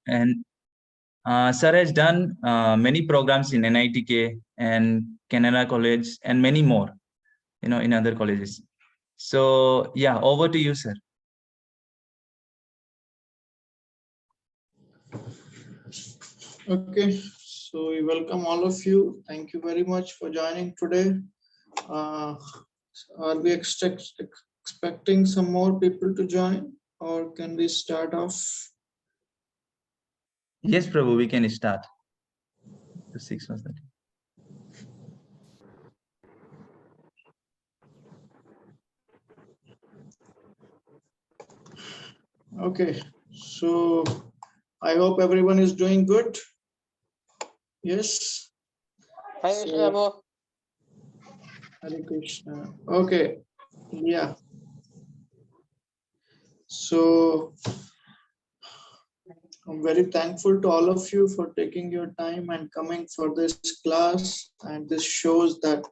And sir has done many programs in NITK and Canada College and many more, in other colleges. So yeah, over to you, sir. Okay, so we welcome all of you. Thank you very much for joining today. Are we expecting some more people to join, or can we start off? Yes, Prabhu, we can start. The 6 was that. Okay, so I hope everyone is doing good. Yes. Hare Krishna. Okay. Yeah. So I'm very thankful to all of you for taking your time and coming for this class. And this shows that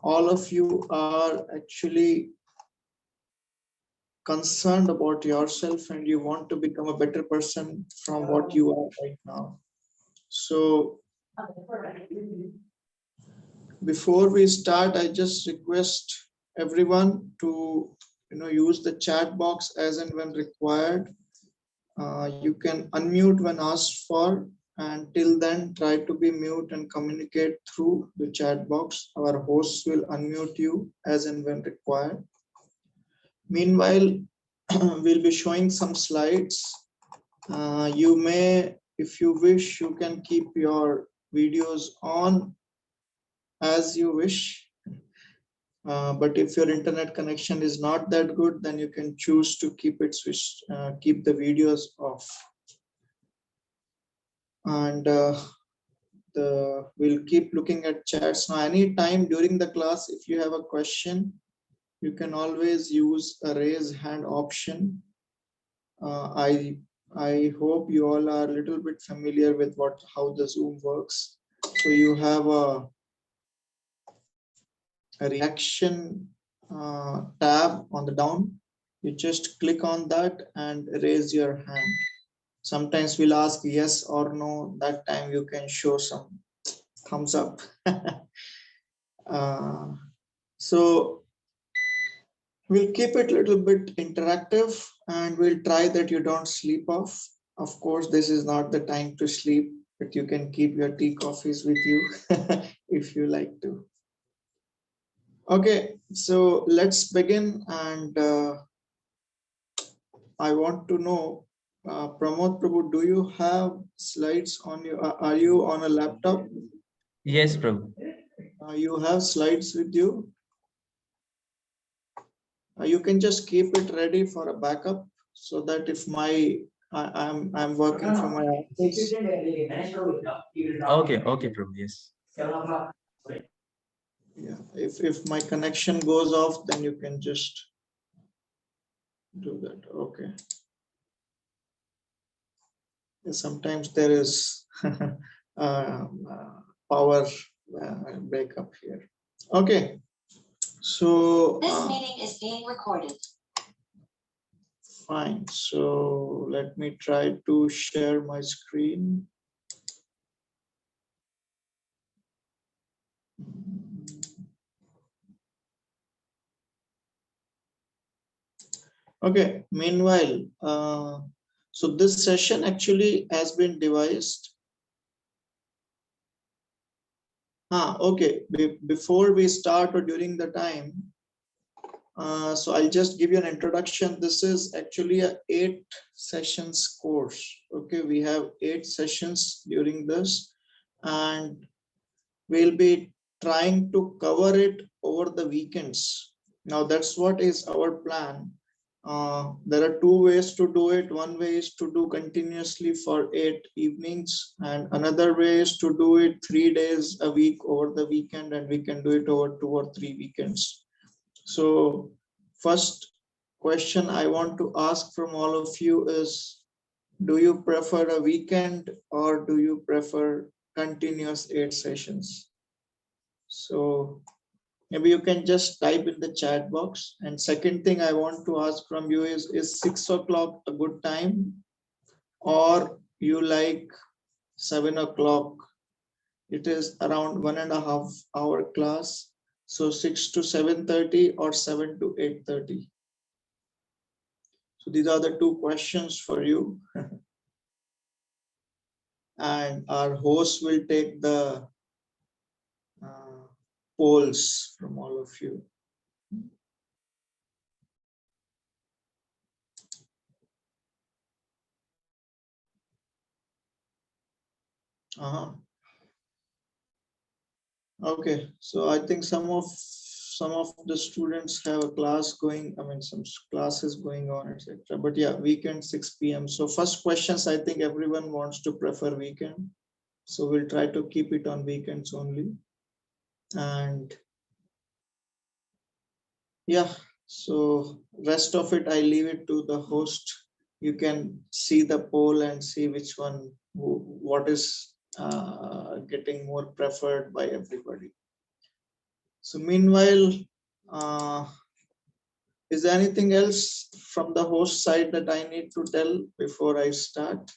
all of you are actually concerned about yourself and you want to become a better person from what you are right now. So before we start, I just request everyone to use the chat box as and when required. You can unmute when asked for, and till then try to be mute and communicate through the chat box. Our hosts will unmute you as and when required. Meanwhile, we'll be showing some slides. You may, if you wish, you can keep your videos on as you wish. But if your internet connection is not that good, then you can choose to keep it switched, keep the videos off. And we'll keep looking at chats. Now, anytime during the class, if you have a question, you can always use a raise hand option. I hope you all are a little bit familiar with how the Zoom works. So you have a reaction tab on the down. You just click on that and raise your hand. Sometimes we'll ask yes or no. That time you can show some thumbs up. So we'll keep it a little bit interactive and we'll try that you don't sleep off. Of course, this is not the time to sleep, but you can keep your tea, coffees with you if you like to. Okay, so let's begin. And I want to know, Pramod Prabhu, do you have slides on you? Are you on a laptop? Yes, Prabhu. You have slides with you? You can just keep it ready for a backup so that if I'm working from my office. Okay, Prabhu, yes. Yeah, if my connection goes off, then you can just do that. Okay. Sometimes there is power breakup here. Okay. So this meeting is being recorded. Fine. So let me try to share my screen. Okay. Meanwhile, so this session actually has been devised. Okay. Before we start or during the time, so I'll just give you an introduction. This is actually a 8 sessions course. Okay, we have 8 sessions during this, and we'll be trying to cover it over the weekends. Now that's what is our plan. There are 2 ways to do it. One way is to do continuously for 8 evenings, and another way is to do it 3 days a week over the weekend, and we can do it over 2 or 3 weekends. So first question I want to ask from all of you is, do you prefer a weekend or do you prefer continuous 8 sessions? So maybe you can just type in the chat box. And second thing I want to ask from you is 6 o'clock a good time, or you like 7 o'clock, it is around 1.5 hour class. So 6 to 7:30 or 7 to 8:30. So these are the two questions for you. And our host will take the polls from all of you. Okay, so I think some of the students have a class going, I mean, some classes going on, etc. But yeah, weekend 6 p.m. So first questions, I think everyone wants to prefer weekend. So we'll try to keep it on weekends only. And yeah, so rest of it, I leave it to the host. You can see the poll and see which one, what is getting more preferred by everybody. So meanwhile, is there anything else from the host side that I need to tell before I start?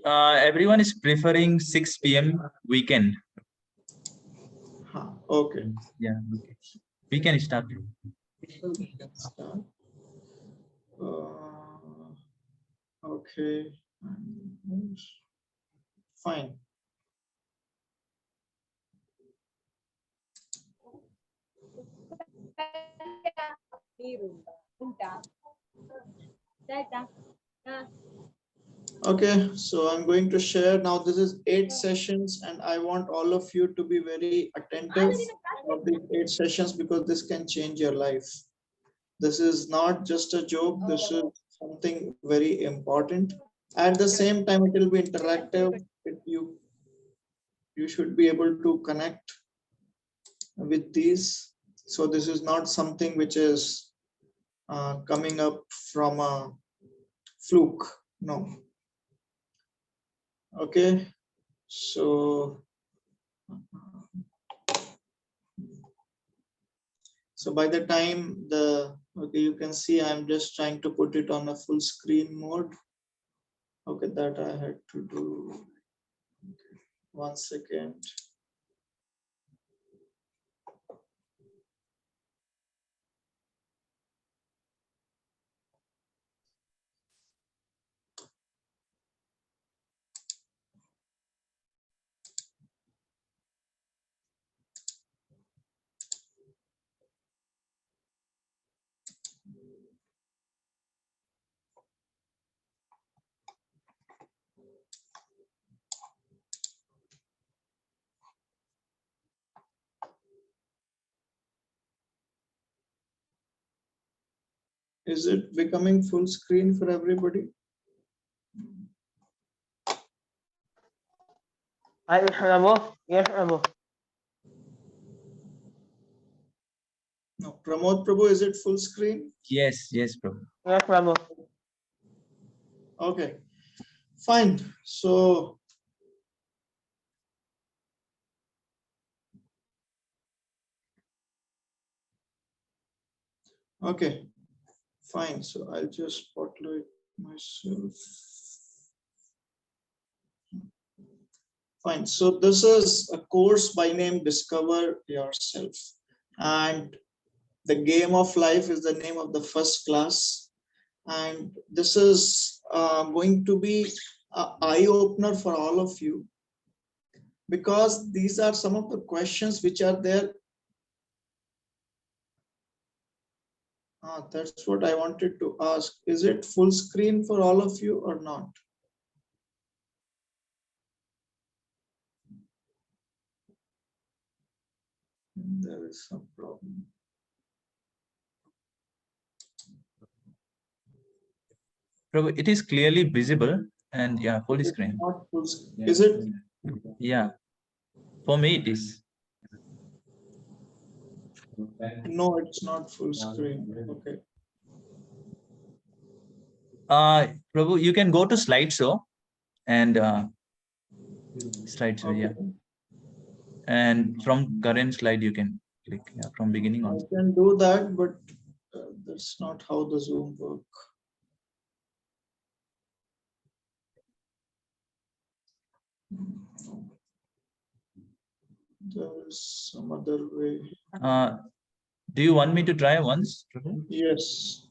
Everyone is preferring 6 p.m. weekend. Okay. Yeah, okay. We can start. Okay. Fine. Okay, so I'm going to share now. This is 8 sessions, and I want all of you to be very attentive of these 8 sessions because this can change your life. This is not just a joke. This is something very important. At the same time, it will be interactive. You should be able to connect with these. So this is not something which is coming up from a fluke. No. Okay. So by the time you can see, I'm just trying to put it on a full screen mode. Okay, that I had to do. Okay. 1 second. Is it becoming full screen for everybody? Yes, Prabhu. No, Pramod Prabhu, is it full screen? Yes, yes, bro. Yes, Prabhu. Okay, fine. So okay, fine. So I'll just spotlight myself. Fine. So this is a course by name Discover Yourself. And the game of life is the name of the first class. And this is going to be an eye-opener for all of you, because these are some of the questions which are there. That's what I wanted to ask. Is it full screen for all of you or not? There is some problem. Bro, it is clearly visible and yeah, full screen. Not full screen. Is it? Yeah, for me it is. No, it's not full screen. Okay. Prabhu, you can go to slideshow and slideshow, yeah. And from current slide you can click, yeah, from beginning on. I can do that, but that's not how the Zoom works. There is some other way. Do you want me to try once? Yes.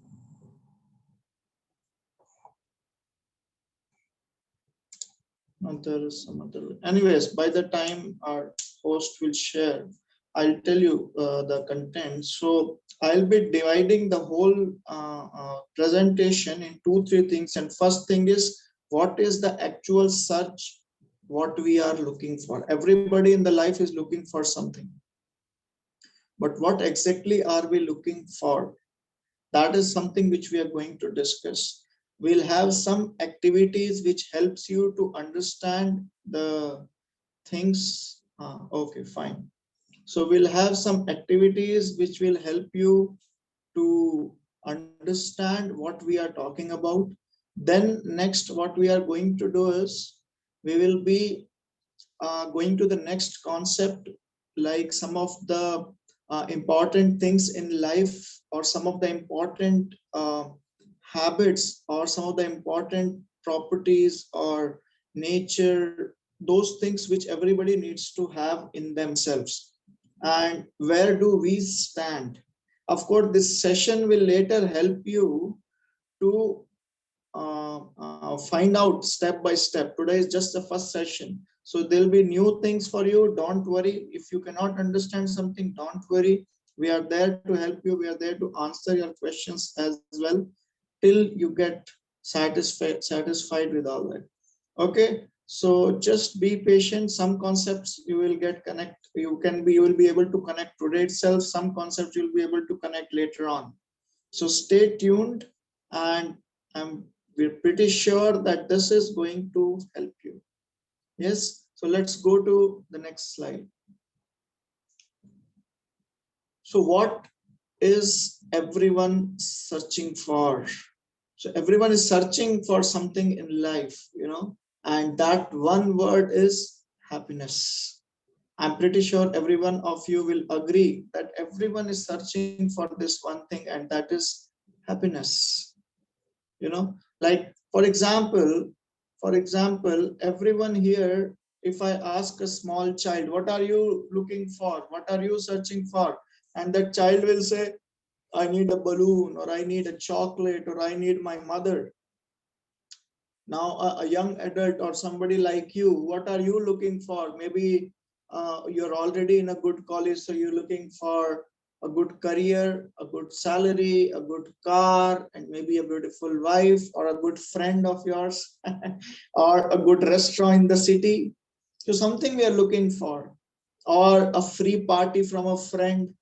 No, there is some other way. Anyways, by the time our host will share, I'll tell you the content. So I'll be dividing the whole presentation in 2-3 things. And first thing is, what is the actual search, what we are looking for? Everybody in the life is looking for something. But what exactly are we looking for? That is something which we are going to discuss. We'll have some activities which helps you to understand the things. Okay, fine. So we'll have some activities which will help you to understand what we are talking about. Then next, what we are going to do is we will be going to the next concept, like some of the important things in life, or some of the important habits, or some of the important properties or nature, those things which everybody needs to have in themselves. And where do we stand? Of course, this session will later help you to find out step by step. Today is just the first session, so there'll be new things for you. Don't worry. If you cannot understand something, don't worry. We are there to help you. We are there to answer your questions as well, till you get satisfied with all that. Okay, so just be patient. Some concepts you will get connect, you will be able to connect today itself. Some concepts you'll be able to connect later on. So stay tuned, and we're pretty sure that this is going to help you. Yes, so let's go to the next slide. So what is everyone searching for? So everyone is searching for something in life, and that one word is happiness. I'm pretty sure every one of you will agree that everyone is searching for this one thing, and that is happiness. Like for example, everyone here, if I ask a small child, what are you looking for? What are you searching for? And that child will say, I need a balloon, or I need a chocolate, or I need my mother. Now, a young adult or somebody like you, what are you looking for? Maybe you're already in a good college, so you're looking for a good career, a good salary, a good car, and maybe a beautiful wife, or a good friend of yours, or a good restaurant in the city. So something we are looking for, or a free party from a friend.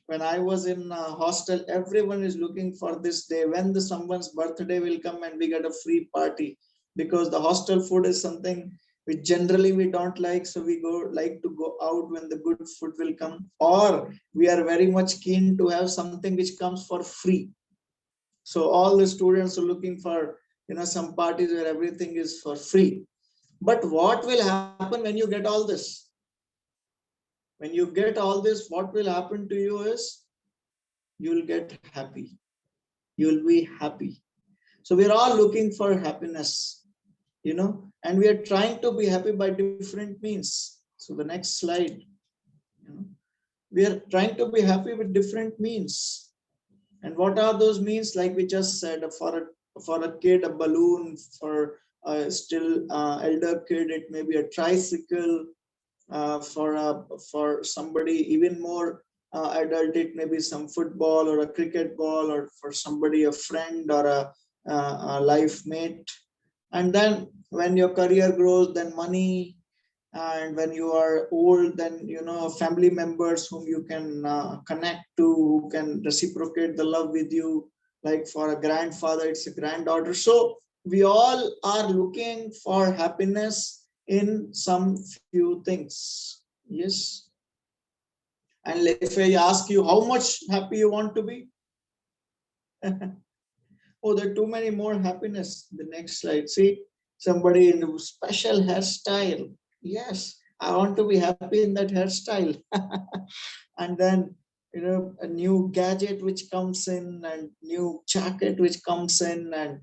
When I was in hostel, everyone is looking for this day when someone's birthday will come and we get a free party, because the hostel food is something which generally we don't like. So we like to go out when the good food will come, or we are very much keen to have something which comes for free. So all the students are looking for, some parties where everything is for free. But what will happen when you get all this? When you get all this, what will happen to you is you'll get happy. You'll be happy. So we're all looking for happiness, and we are trying to be happy by different means. So the next slide, we are trying to be happy with different means. And what are those means? Like we just said, for a kid, a balloon; for a still elder kid, it may be a tricycle. For somebody even more adult, it may be some football or a cricket ball, or for somebody a friend or a life mate. And then when your career grows, then money. And when you are old, then family members whom you can connect to, who can reciprocate the love with you. Like for a grandfather, it's a granddaughter. So we all are looking for happiness in some few things. Yes. And if I ask you how much happy you want to be, oh, there are too many more happiness. The next slide. See, somebody in a special hairstyle. Yes, I want to be happy in that hairstyle. And then, a new gadget which comes in, and new jacket which comes in, and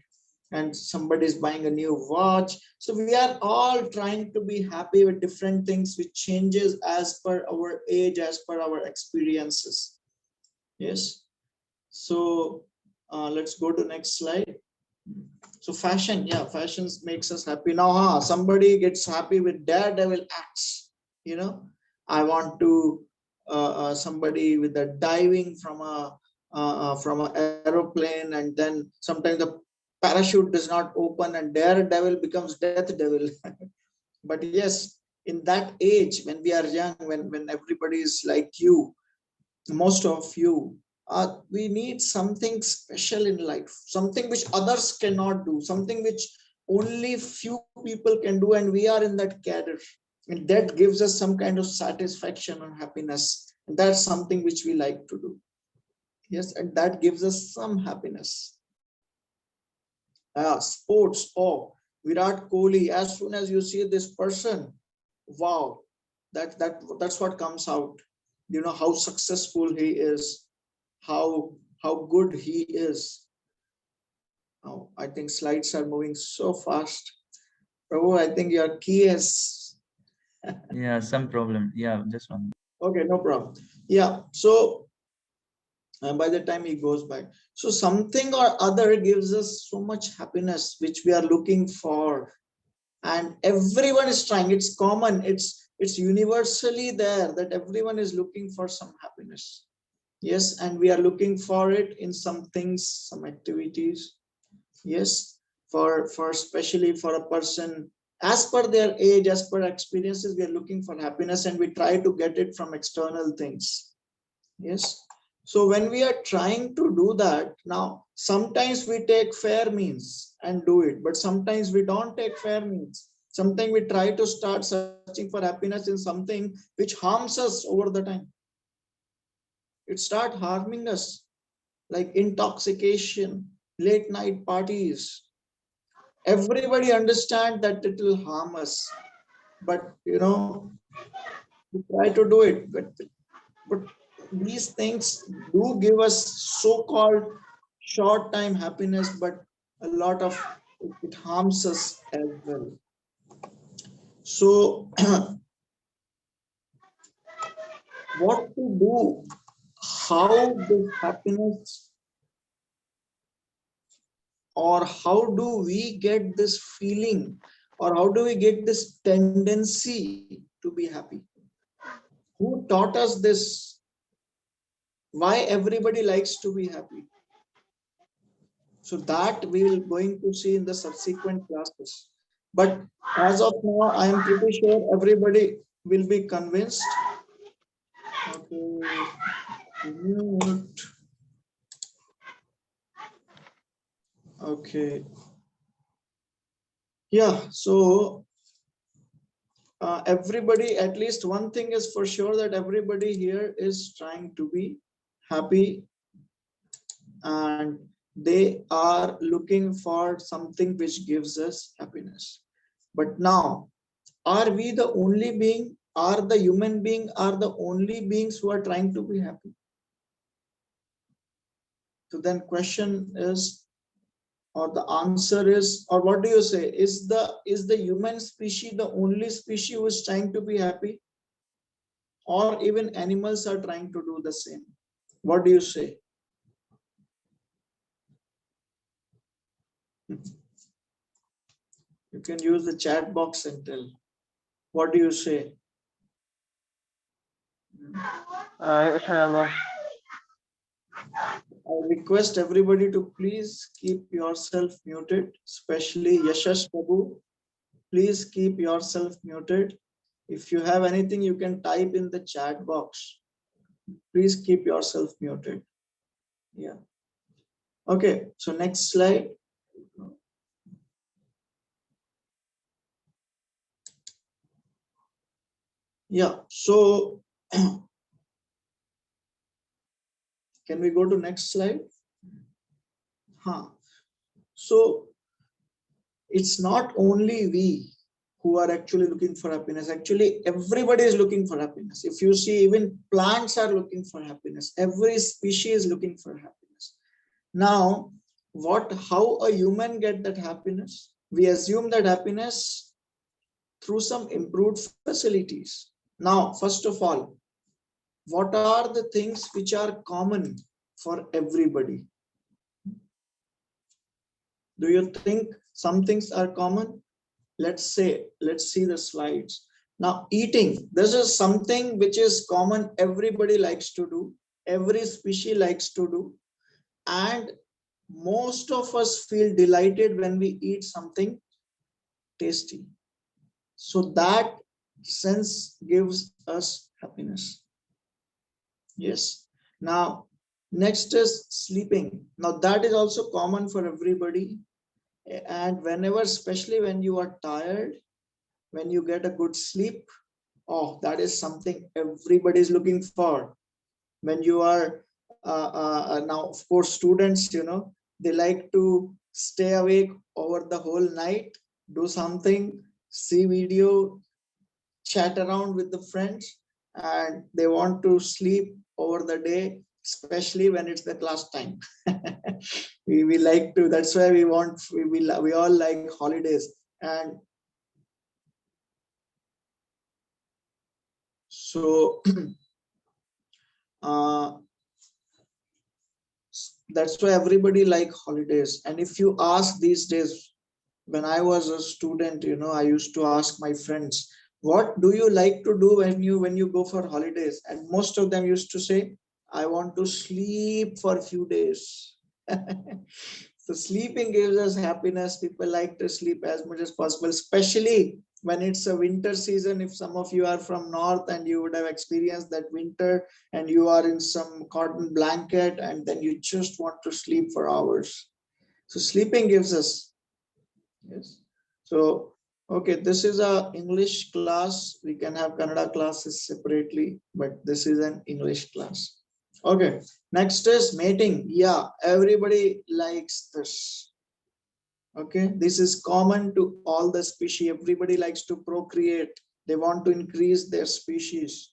and somebody is buying a new watch. So we are all trying to be happy with different things, which changes as per our age, as per our experiences. Yes. So let's go to next slide. So fashion, yeah, fashion makes us happy. Now, somebody gets happy with daredevil acts. You know, I want to somebody with the diving from an aeroplane, and then sometimes the parachute does not open, and daredevil becomes death devil. But yes, in that age, when we are young, when everybody is like you, most of you, we need something special in life, something which others cannot do, something which only few people can do, and we are in that cadre, and that gives us some kind of satisfaction and happiness, and that's something which we like to do. Yes, and that gives us some happiness. Sports, oh, Virat Kohli, as soon as you see this person, wow, that's what comes out. You know how successful he is, how good he is. Now I think slides are moving so fast. Prabhu, I think your key is Yeah, some problem. Yeah, just one. okay, no problem. Yeah, so by the time he goes back, so something or other gives us so much happiness which we are looking for, and everyone is trying. It's common, it's universally there that everyone is looking for some happiness. Yes, and we are looking for it in some things, some activities. Yes, for especially for a person, as per their age, as per experiences, we are looking for happiness, and we try to get it from external things. Yes. So when we are trying to do that, now sometimes we take fair means and do it, but sometimes we don't take fair means. Sometimes we try to start searching for happiness in something which harms us over the time. It start harming us, like intoxication, late night parties. Everybody understand that it will harm us, but we try to do it. But these things do give us so-called short time happiness, but a lot of it harms us as well. So what to do, how this happiness, or how do we get this feeling, or how do we get this tendency to be happy? Who taught us this? Why everybody likes to be happy? So that we will going to see in the subsequent classes. But as of now, I am pretty sure everybody will be convinced. Okay. Okay. Yeah. So everybody, at least one thing is for sure, that everybody here is trying to be happy, and they are looking for something which gives us happiness. But now, are we the only being? Are the human being are the only beings who are trying to be happy? So then question is, or the answer is, or what do you say? Is the human species the only species who is trying to be happy? Or even animals are trying to do the same? What do you say? You can use the chat box and tell. What do you say? inshallah. I request everybody to please keep yourself muted, especially Yashash Babu. Please keep yourself muted. If you have anything, you can type in the chat box. Please keep yourself muted. Yeah. Okay, so next slide. Yeah, so can we go to next slide? So it's not only we who are actually looking for happiness. Actually, everybody is looking for happiness. If you see, even plants are looking for happiness. Every species is looking for happiness. Now, how a human get that happiness? We assume that happiness through some improved facilities. Now, first of all, what are the things which are common for everybody? Do you think some things are common? Let's see the slides. Now, eating, this is something which is common, everybody likes to do, every species likes to do, and most of us feel delighted when we eat something tasty. So that sense gives us happiness. Yes. Now, next is sleeping. Now, that is also common for everybody. And whenever, especially when you are tired, when you get a good sleep, oh, that is something everybody is looking for. When you are now, of course, students, they like to stay awake over the whole night, do something, see video, chat around with the friends, and they want to sleep over the day, especially when it's the class time. we like to, that's why we all like holidays. And so that's why everybody like holidays. And if you ask these days, when I was a student, I used to ask my friends, what do you like to do when you go for holidays? And most of them used to say, I want to sleep for a few days. So sleeping gives us happiness. People like to sleep as much as possible, especially when it's a winter season. If some of you are from north and you would have experienced that winter, and you are in some cotton blanket, and then you just want to sleep for hours. So sleeping gives us. Yes. So, okay, this is a English class. We can have Kannada classes separately, but this is an English class. Okay, next is mating. Yeah, everybody likes this. Okay, this is common to all the species. Everybody likes to procreate. They want to increase their species.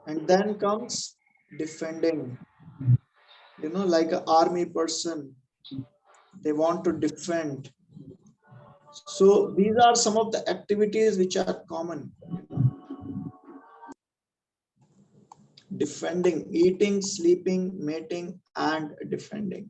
And then comes defending. Like an army person, they want to defend. So these are some of the activities which are common. Defending, eating, sleeping, mating, and defending.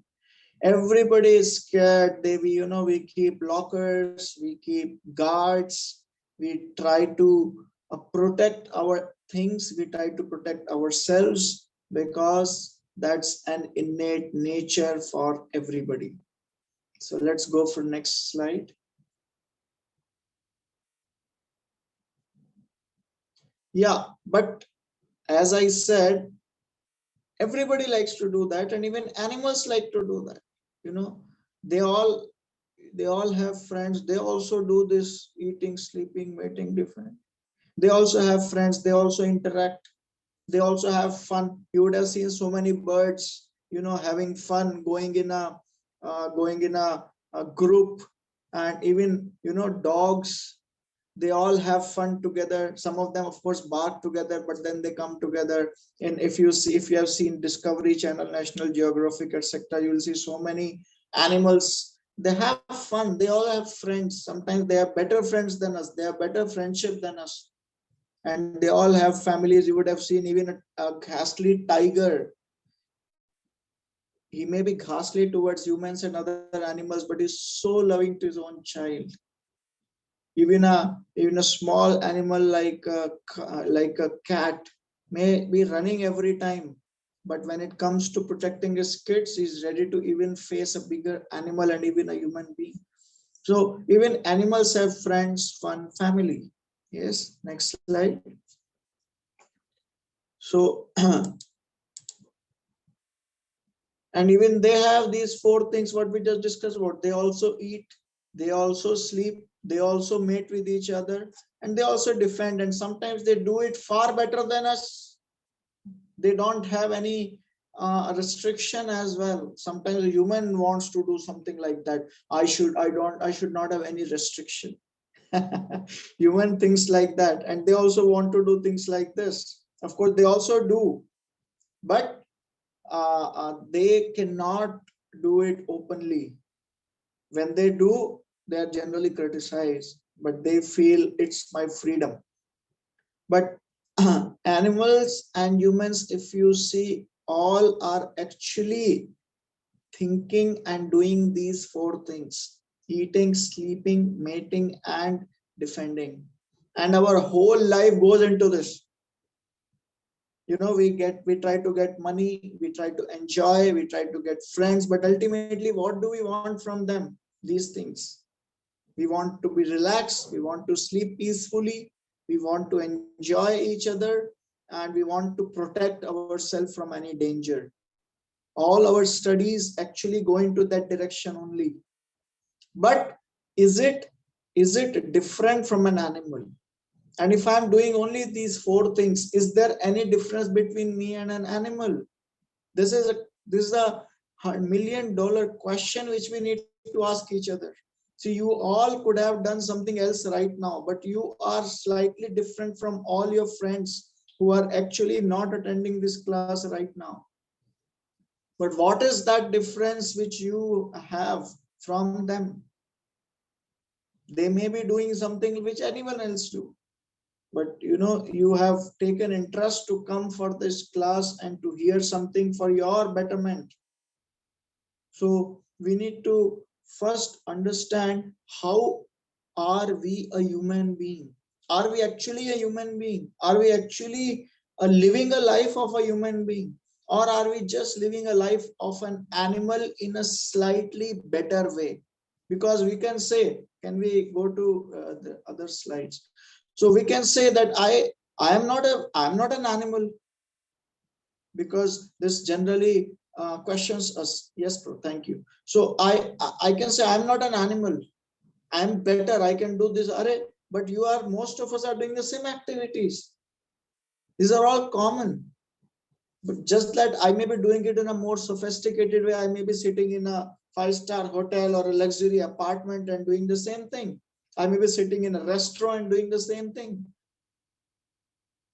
Everybody is scared. We keep lockers, we keep guards, we try to protect our things, we try to protect ourselves, because that's an innate nature for everybody. So let's go for next slide. Yeah, but as I said, everybody likes to do that, and even animals like to do that. They all have friends. They also do this eating, sleeping, mating, different. They also have friends. They also interact. They also have fun. You would have seen so many birds, having fun, going in a group, and even dogs. They all have fun together. Some of them, of course, bark together, but then they come together. And if you have seen Discovery Channel, National Geographic, etc., you will see so many animals. They have fun. They all have friends. Sometimes they have better friends than us. They have better friendship than us. And they all have families. You would have seen even a ghastly tiger. He may be ghastly towards humans and other animals, but he's so loving to his own child. Even a small animal like a cat may be running every time, but when it comes to protecting his kids, he's ready to even face a bigger animal and even a human being. So even animals have friends, fun, family. Yes, next slide. So and even they have these four things what we just discussed about. They also eat, they also sleep, they also mate with each other, and they also defend. And sometimes they do it far better than us. They don't have any restriction as well. Sometimes a human wants to do something like that. I should not have any restriction. Human thinks like that, and they also want to do things like this. Of course, they also do, but they cannot do it openly. When they do, they are generally criticized, but they feel it's my freedom. But animals and humans, if you see, all are actually thinking and doing these four things: eating, sleeping, mating, and defending. And our whole life goes into this. You know, we try to get money, we try to enjoy, we try to get friends, but ultimately, what do we want from them? These things. We want to be relaxed, we want to sleep peacefully, we want to enjoy each other, and we want to protect ourselves from any danger. All our studies actually go into that direction only. But is it different from an animal? And if I'm doing only these four things, is there any difference between me and an animal? This is a $1 million question which we need to ask each other. So you all could have done something else right now, but you are slightly different from all your friends who are actually not attending this class right now. But what is that difference which you have from them? They may be doing something which anyone else do, but you know, you have taken interest to come for this class and to hear something for your betterment. So we need to first understand, how are we a human being? Are we actually a human being? Are we actually living a life of a human being? Or are we just living a life of an animal in a slightly better way? Because we can say, can we go to the other slides? So we can say that I am not an animal, because this generally questions us. Yes, bro, thank you. So I can say I'm not an animal. I'm better. I can do this. But you are, most of us are doing the same activities. These are all common. But just that I may be doing it in a more sophisticated way. I may be sitting in a 5-star hotel or a luxury apartment and doing the same thing. I may be sitting in a restaurant doing the same thing.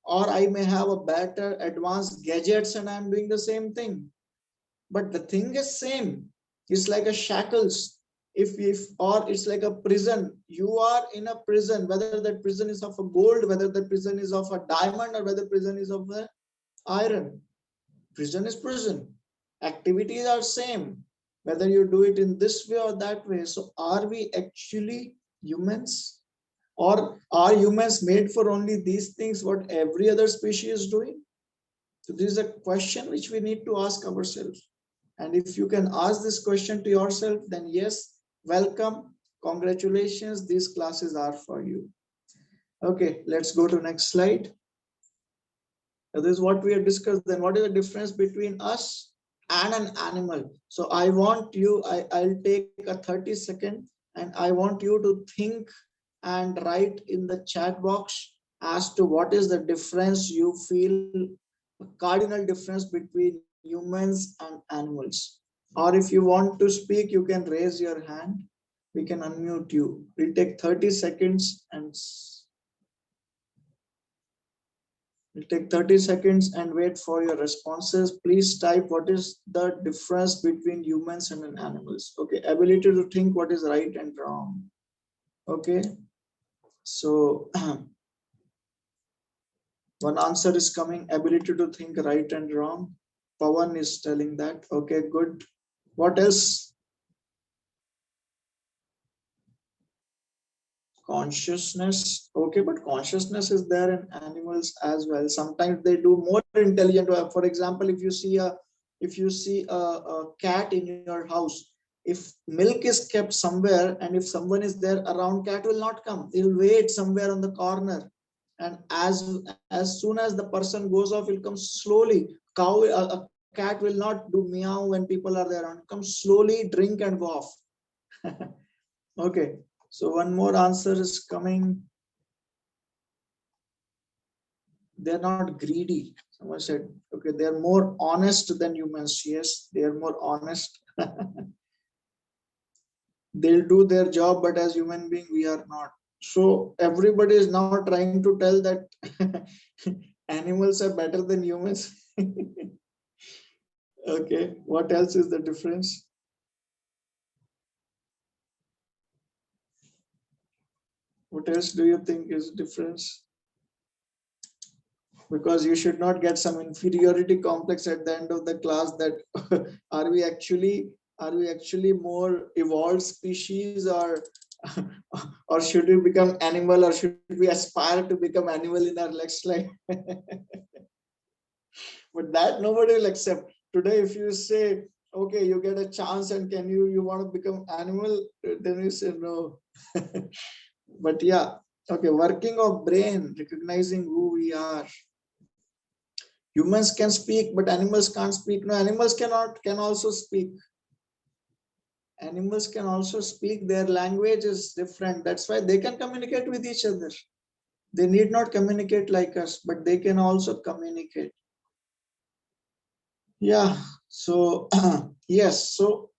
Or I may have a better advanced gadgets and I'm doing the same thing. But the thing is same. It's like a shackles. If or it's like a prison. You are in a prison, whether that prison is of a gold, whether the prison is of a diamond, or whether prison is of a iron. Prison is prison. Activities are same, whether you do it in this way or that way. So are we actually humans? Or are humans made for only these things what every other species is doing? So this is a question which we need to ask ourselves. And if you can ask this question to yourself, then yes, welcome, congratulations, these classes are for you. Okay, let's go to next slide. Now, this is what we have discussed. Then what is the difference between us and an animal? So I want you, I'll take a 30-second and I want you to think and write in the chat box as to what is the difference you feel, a cardinal difference between humans and animals. Or if you want to speak, you can raise your hand. We can unmute you. We'll take 30 seconds and wait for your responses. Please type what is the difference between humans and animals. Okay, ability to think what is right and wrong. Okay, so one answer is coming, ability to think right and wrong. Pawan is telling that. Okay, good. What else? Consciousness. Okay, but consciousness is there in animals as well. Sometimes they do more intelligent. For example, if you see a cat in your house, if milk is kept somewhere and if someone is there around, cat will not come. He'll wait somewhere on the corner, and as soon as the person goes off, he'll come slowly. A cat will not do meow when people are there, and come slowly, drink and go off. Okay, so one more answer is coming. They're not greedy. Someone said, okay, they're more honest than humans. Yes, they are more honest. They'll do their job, but as human being, we are not. So everybody is now trying to tell that animals are better than humans. Okay, what else is the difference? What else do you think is difference? Because you should not get some inferiority complex at the end of the class that are we actually more evolved species, or should we become animal, or should we aspire to become animal in our next life? But that nobody will accept. Today, if you say, okay, you get a chance and can you want to become animal, then you say no. But yeah, okay, working of brain, recognizing who we are. Humans can speak, but animals can't speak. No, animals can also speak. Animals can also speak. Their language is different. That's why they can communicate with each other. They need not communicate like us, but they can also communicate. Yeah, so yes, so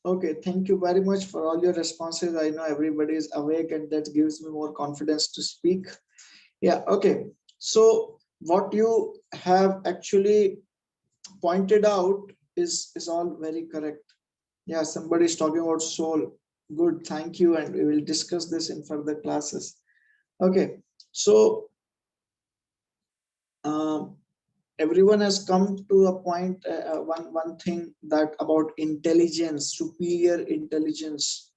okay, thank you very much for all your responses. I know everybody is awake and that gives me more confidence to speak. Yeah, okay. So what you have actually pointed out is all very correct. Yeah, somebody is talking about soul. Good, thank you. And we will discuss this in further classes. Okay, so everyone has come to a point, one thing that about intelligence, superior intelligence.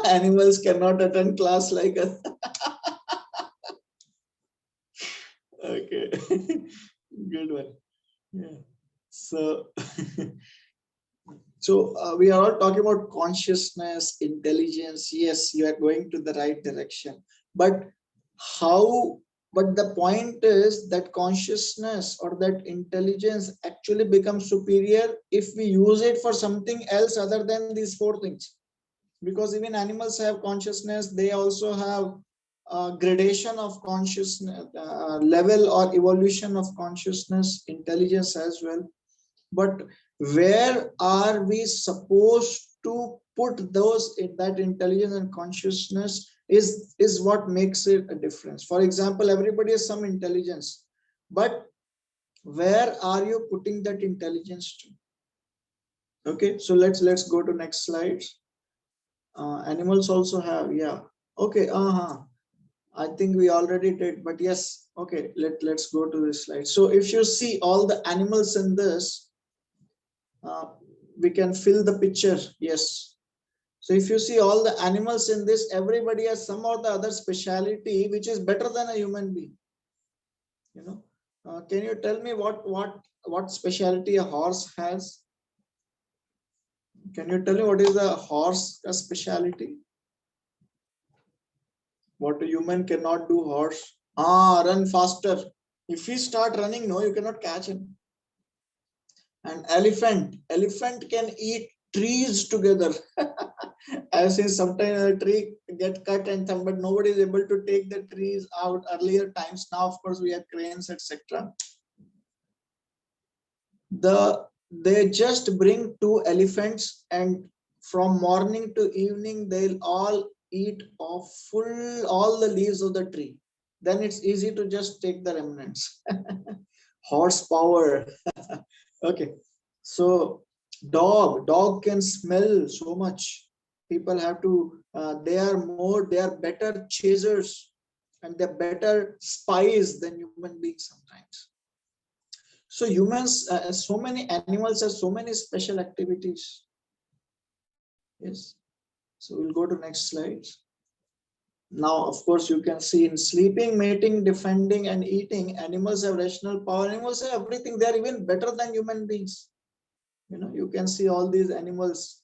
Animals cannot attend class like us. Okay, good one. Yeah. So, we are all talking about consciousness, intelligence. Yes, you are going to the right direction. But how? But the point is that consciousness or that intelligence actually becomes superior if we use it for something else other than these four things. Because even animals have consciousness, they also have gradation of consciousness, level or evolution of consciousness, intelligence as well. But where are we supposed to put those in that intelligence and consciousness is what makes it a difference. For example, everybody has some intelligence, but where are you putting that intelligence to? Okay, so let's go to next slide. Animals also have, yeah. Okay, I think we already did, but yes, okay, let's go to this slide. So if you see all the animals in this, we can fill the picture. Yes. So if you see all the animals in this, everybody has some or the other speciality which is better than a human being. You know, can you tell me what specialty a horse has? Can you tell me what is the horse speciality? What a human cannot do, horse. Run faster. If he start running, no, you cannot catch him. And elephant can eat trees together. I've seen sometimes a tree get cut and some, but nobody is able to take the trees out earlier times. Now, of course, we have cranes, etc. They just bring two elephants, and from morning to evening, they'll all eat off all the leaves of the tree. Then it's easy to just take the remnants. Horsepower. Okay, so dog can smell so much. People have to, they are better chasers, and they're better spies than human beings sometimes. So humans, so many animals have so many special activities. Yes, so we'll go to next slide. Now, of course, you can see in sleeping, mating, defending, and eating, animals have rational power. Animals have everything. They are even better than human beings. You know, you can see all these animals.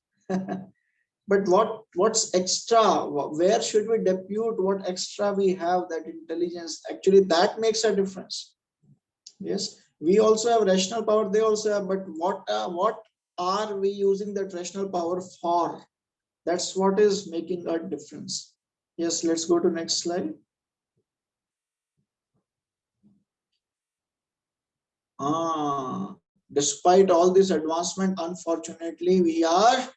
But what's extra? Where should we depute? What extra we have? That intelligence, actually, that makes a difference. Yes, we also have rational power. They also have. But what are we using that rational power for? That's what is making a difference. Yes, let's go to next slide. Despite all this advancement, unfortunately, we are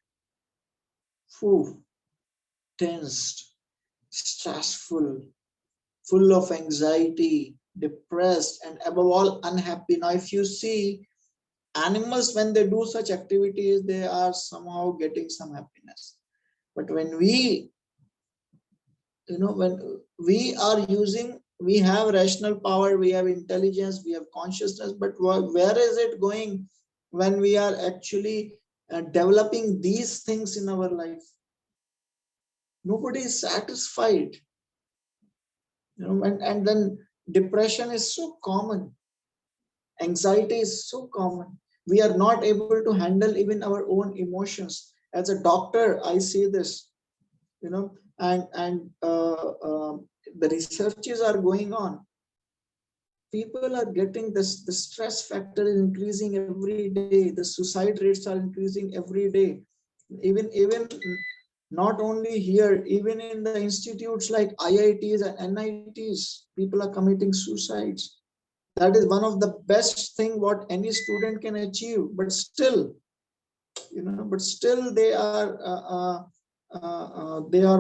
tensed, stressful, full of anxiety, depressed, and above all, unhappy. Now, if you see animals, when they do such activities, they are somehow getting some happiness. But when we when we are using, we have rational power, we have intelligence, we have consciousness, but where is it going when we are actually developing these things in our life? Nobody is satisfied, and then depression is so common, anxiety is so common. We are not able to handle even our own emotions. As a doctor, I see this, and the researches are going on. People are getting this, the stress factor is increasing every day, the suicide rates are increasing every day. Even not only here, even in the institutes like IITs and NITs, people are committing suicides. That is one of the best thing what any student can achieve, but still, they are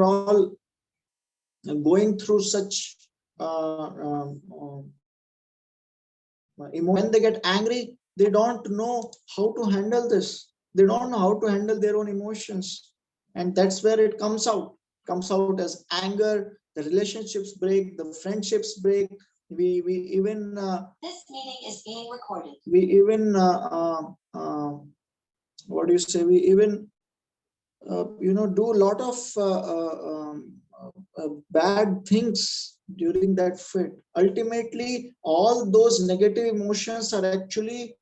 all going through such when they get angry, they don't know how to handle this. They don't know how to handle their own emotions, and that's where it comes out as anger. The relationships break, the friendships break. We even This meeting is being recorded. we even what do you say? We even do a lot of bad things during that fit. Ultimately, all those negative emotions are actually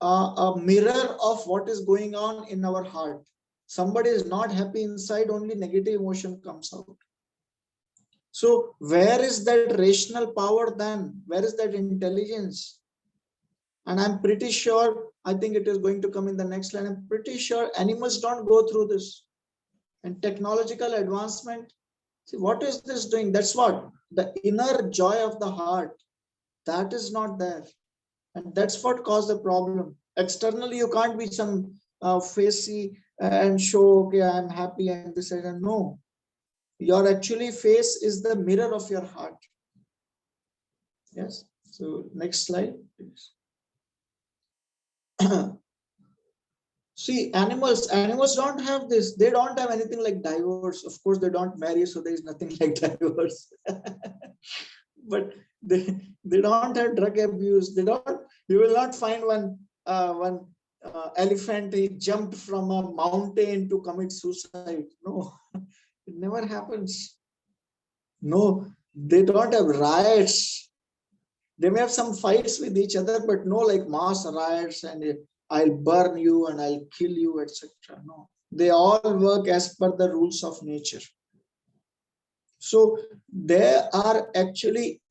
a mirror of what is going on in our heart. Somebody is not happy inside, only negative emotion comes out. So where is that rational power then? Where is that intelligence? And I'm pretty sure, I think it is going to come in the next line. I'm pretty sure animals don't go through this. And technological advancement, see, what is this doing? That's what the inner joy of the heart, that is not there, and that's what caused the problem. Externally, you can't be some facey and show, okay, I'm happy and this and no. Your actually face is the mirror of your heart. Yes. So next slide, please. See, animals don't have this. They don't have anything like divorce. Of course, they don't marry, so there is nothing like divorce. But they don't have drug abuse. They don't. You will not find one elephant. He jumped from a mountain to commit suicide. No, it never happens. No, they don't have riots. They may have some fights with each other, but no like mass riots and I'll burn you and I'll kill you, etc. No, they all work as per the rules of nature. So they are actually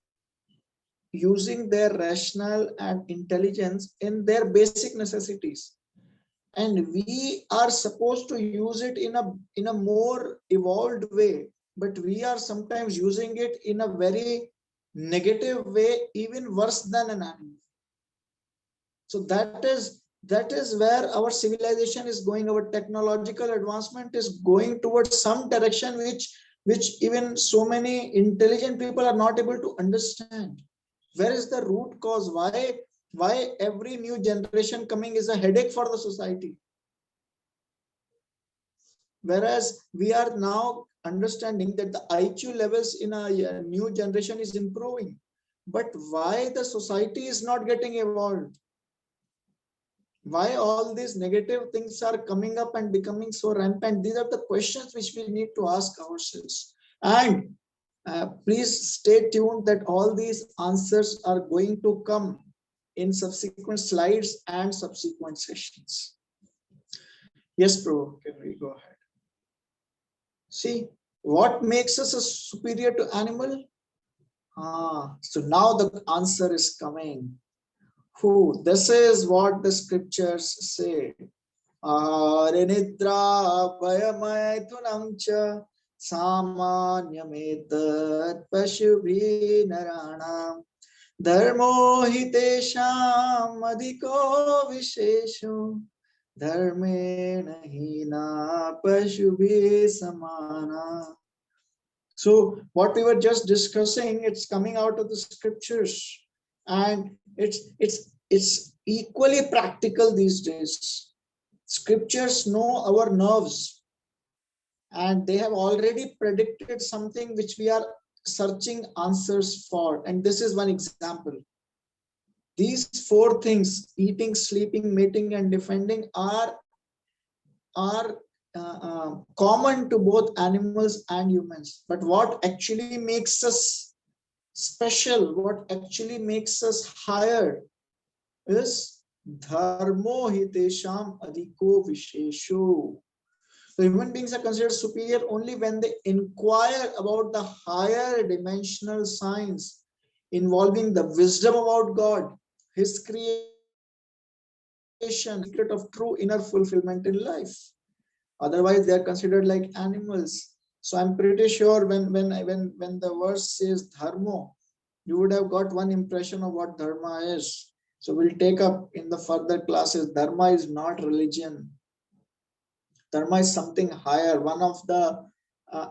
using their rational and intelligence in their basic necessities. And we are supposed to use it in a more evolved way, but we are sometimes using it in a very negative way, even worse than an animal. So that is where our civilization is going. Our technological advancement is going towards some direction which even so many intelligent people are not able to understand. Where is the root cause? Why every new generation coming is a headache for the society? Whereas we are now understanding that the IQ levels in a new generation is improving. But why the society is not getting evolved? Why all these negative things are coming up and becoming so rampant? These are the questions which we need to ask ourselves. And please stay tuned that all these answers are going to come in subsequent slides and subsequent sessions. Yes, Prabhu, can we go ahead? See, what makes us a superior to animal? So now the answer is coming. Who? This is what the scriptures say. Arinidra vayamaithunam samanyametat pashubhi naranam dharmo hitesham adhiko vishesho dharmena hina pashubhi samana. So what we were just discussing, it's coming out of the scriptures, and it's equally practical these days. Scriptures know our nerves. and they have already predicted something which we are searching answers for. And this is one example. These four things, eating, sleeping, mating, and defending, are common to both animals and humans. But what actually makes us special, what actually makes us higher, is dharmo hitesham adhiko vishesho. So human beings are considered superior only when they inquire about the higher dimensional science involving the wisdom about God, His creation, secret of true inner fulfillment in life. Otherwise, they are considered like animals. So I'm pretty sure when the verse says dharma, you would have got one impression of what dharma is. So we'll take up in the further classes. Dharma is not religion. Dharma is something higher. One of the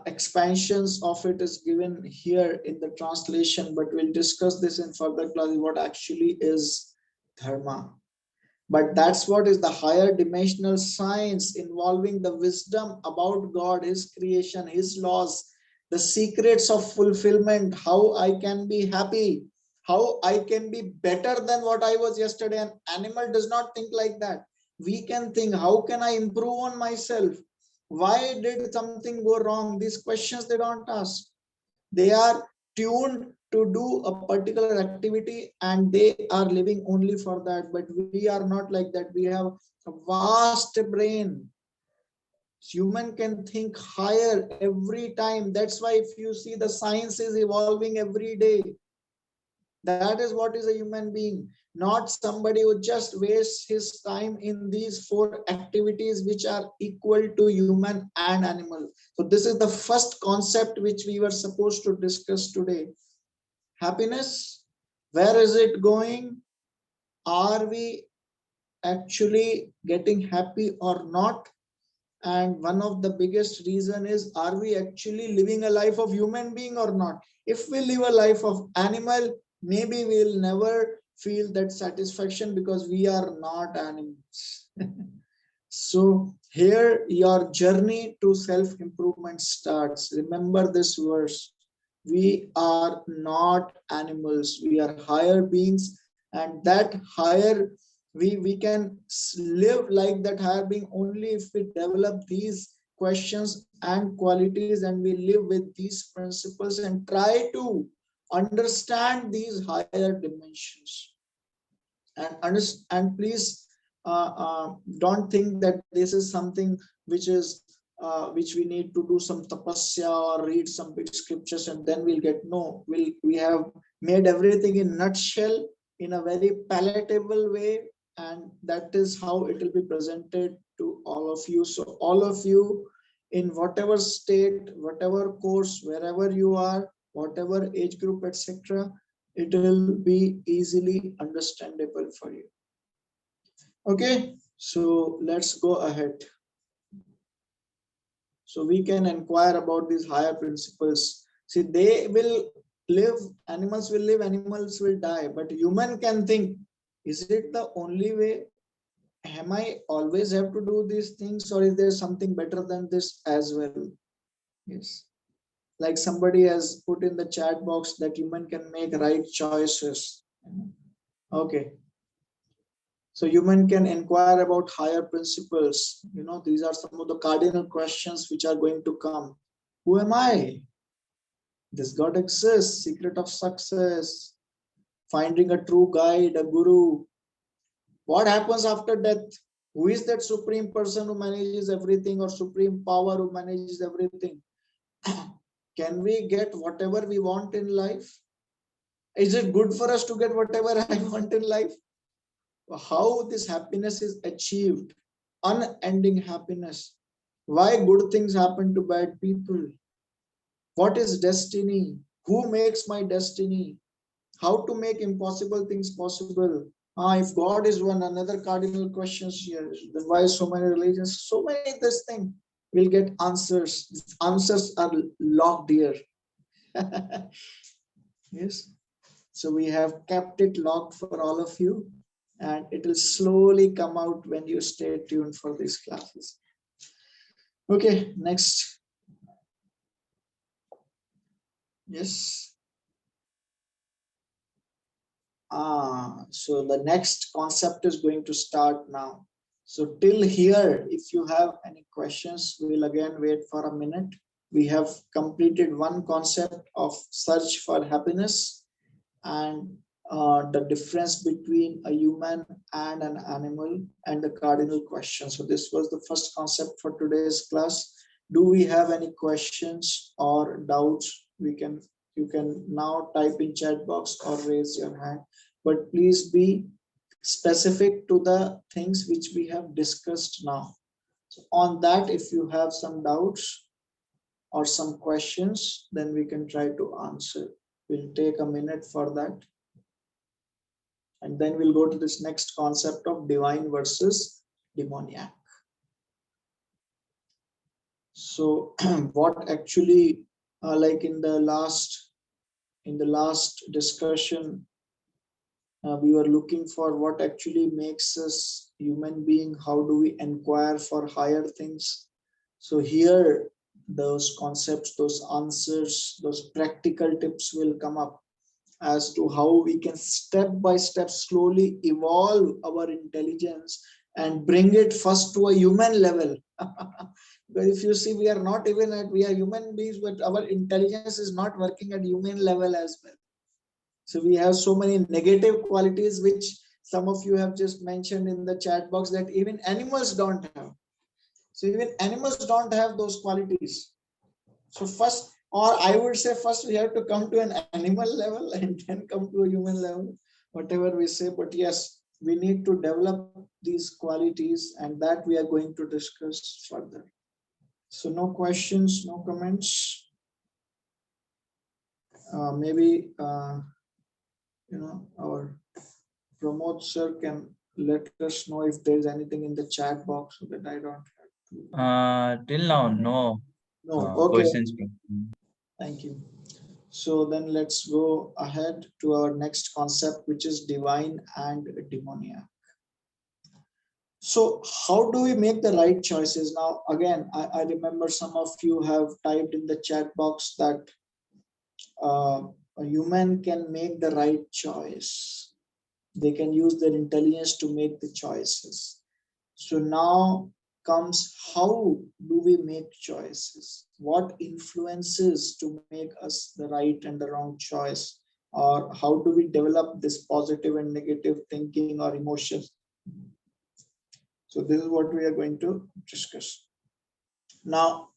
expansions of it is given here in the translation, but we'll discuss this in further classes, what actually is dharma. But that's what is the higher dimensional science involving the wisdom about God, His creation, His laws, the secrets of fulfillment, how I can be happy, how I can be better than what I was yesterday. An animal does not think like that. We can think, how can I improve on myself? Why did something go wrong? These questions they don't ask. They are tuned to do a particular activity and they are living only for that. But we are not like that. We have a vast brain. Human can think higher every time. That's why if you see, the science is evolving every day. That is what is a human being, not somebody who just wastes his time in these four activities which are equal to human and animal. So this is the first concept which we were supposed to discuss today. Happiness, where is it going? Are we actually getting happy or not? And one of the biggest reason is, are we actually living a life of human being or not? If we live a life of animal, maybe we'll never feel that satisfaction because we are not animals. So here your journey to self-improvement starts. Remember this verse. We are not animals. We are higher beings, and that higher, we can live like that higher being only if we develop these questions and qualities, and we live with these principles and try to understand these higher dimensions. And please don't think that this is something which we need to do some tapasya or read some big scriptures and then we'll get. No, we have made everything in nutshell, in a very palatable way, and that is how it will be presented to all of you. So all of you, in whatever state, whatever course, wherever you are, whatever age group, etc., it will be easily understandable for you. Okay, so let's go ahead. So we can inquire about these higher principles. See, they will live, animals will live, animals will die, but human can think, is it the only way? Am I always have to do these things, or is there something better than this as well? Yes. Like somebody has put in the chat box that human can make right choices. Okay. So human can inquire about higher principles. These are some of the cardinal questions which are going to come. Who am I? Does God exist? Secret of success. Finding a true guide, a guru. What happens after death? Who is that supreme person who manages everything, or supreme power who manages everything? Can we get whatever we want in life? Is it good for us to get whatever I want in life? How this happiness is achieved? Unending happiness. Why good things happen to bad people? What is destiny? Who makes my destiny? How to make impossible things possible? If God is one, another cardinal questions here. Then why so many religions? So many this thing. We'll get answers. Answers are locked here. Yes. So we have kept it locked for all of you, and it will slowly come out when you stay tuned for these classes. Okay, next. Yes. So the next concept is going to start now. So till here, if you have any questions, we will again wait for a minute. We have completed one concept of search for happiness and the difference between a human and an animal and the cardinal question. So this was the first concept for today's class. Do we have any questions or doubts? You can now type in chat box or raise your hand, but please be specific to the things which we have discussed now. So on that, if you have some doubts or some questions, then we can try to answer. We'll take a minute for that. And then we'll go to this next concept of divine versus demoniac. So what actually, like in the last discussion, we were looking for what actually makes us human being. How do we inquire for higher things? So here, those concepts, those answers, those practical tips will come up as to how we can step by step slowly evolve our intelligence and bring it first to a human level. But if you see, we are not even we are human beings, but our intelligence is not working at human level as well. So we have so many negative qualities, which some of you have just mentioned in the chat box, that even animals don't have. So even animals don't have those qualities. So first, or I would say first we have to come to an animal level and then come to a human level, whatever we say. But yes, we need to develop these qualities, and that we are going to discuss further. So no questions, no comments. Maybe our Pramod sir can let us know if there is anything in the chat box so that I don't have to. Till now, no. No, okay. Questions. Thank you. So then let's go ahead to our next concept, which is divine and demoniac. So how do we make the right choices? Now, again, I remember some of you have typed in the chat box that a human can make the right choice. They can use their intelligence to make the choices. So now comes, how do we make choices? What influences to make us the right and the wrong choice? Or how do we develop this positive and negative thinking or emotions? So this is what we are going to discuss. Now,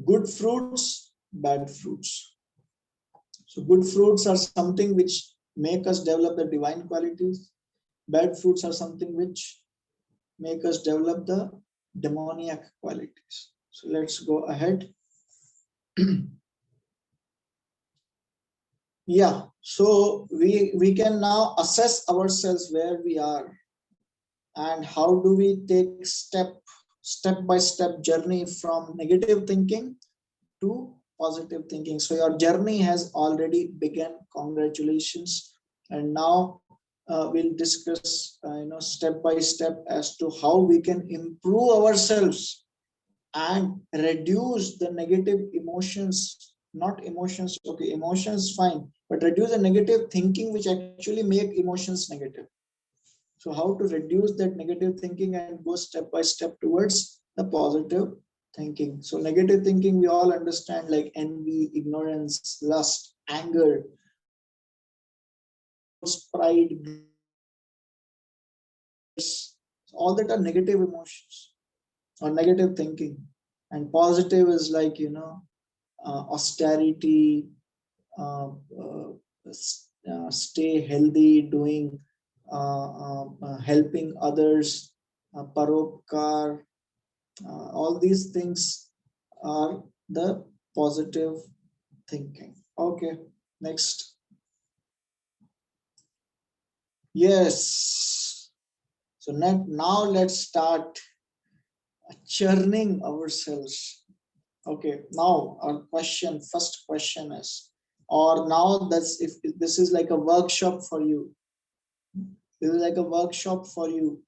good fruits, bad fruits. So good fruits are something which make us develop the divine qualities. Bad fruits are something which make us develop the demoniac qualities. So let's go ahead. Yeah, so we can now assess ourselves where we are and how do we take step by step journey from negative thinking to positive thinking. So your journey has already begun. Congratulations. And now we'll discuss step by step as to how we can improve ourselves and reduce the negative emotions. Not emotions, okay, emotions fine, but reduce the negative thinking which actually make emotions negative. So how to reduce that negative thinking and go step by step towards the positive thinking. So negative thinking, we all understand, like envy, ignorance, lust, anger, pride, all that are negative emotions or negative thinking. And positive is like, austerity, stay healthy, doing, helping others, paropkar, all these things are the positive thinking. Okay, next. Yes. So now let's start churning ourselves. Okay, now our first question is, or now that's, if this is like a workshop for you. This is like a workshop for you.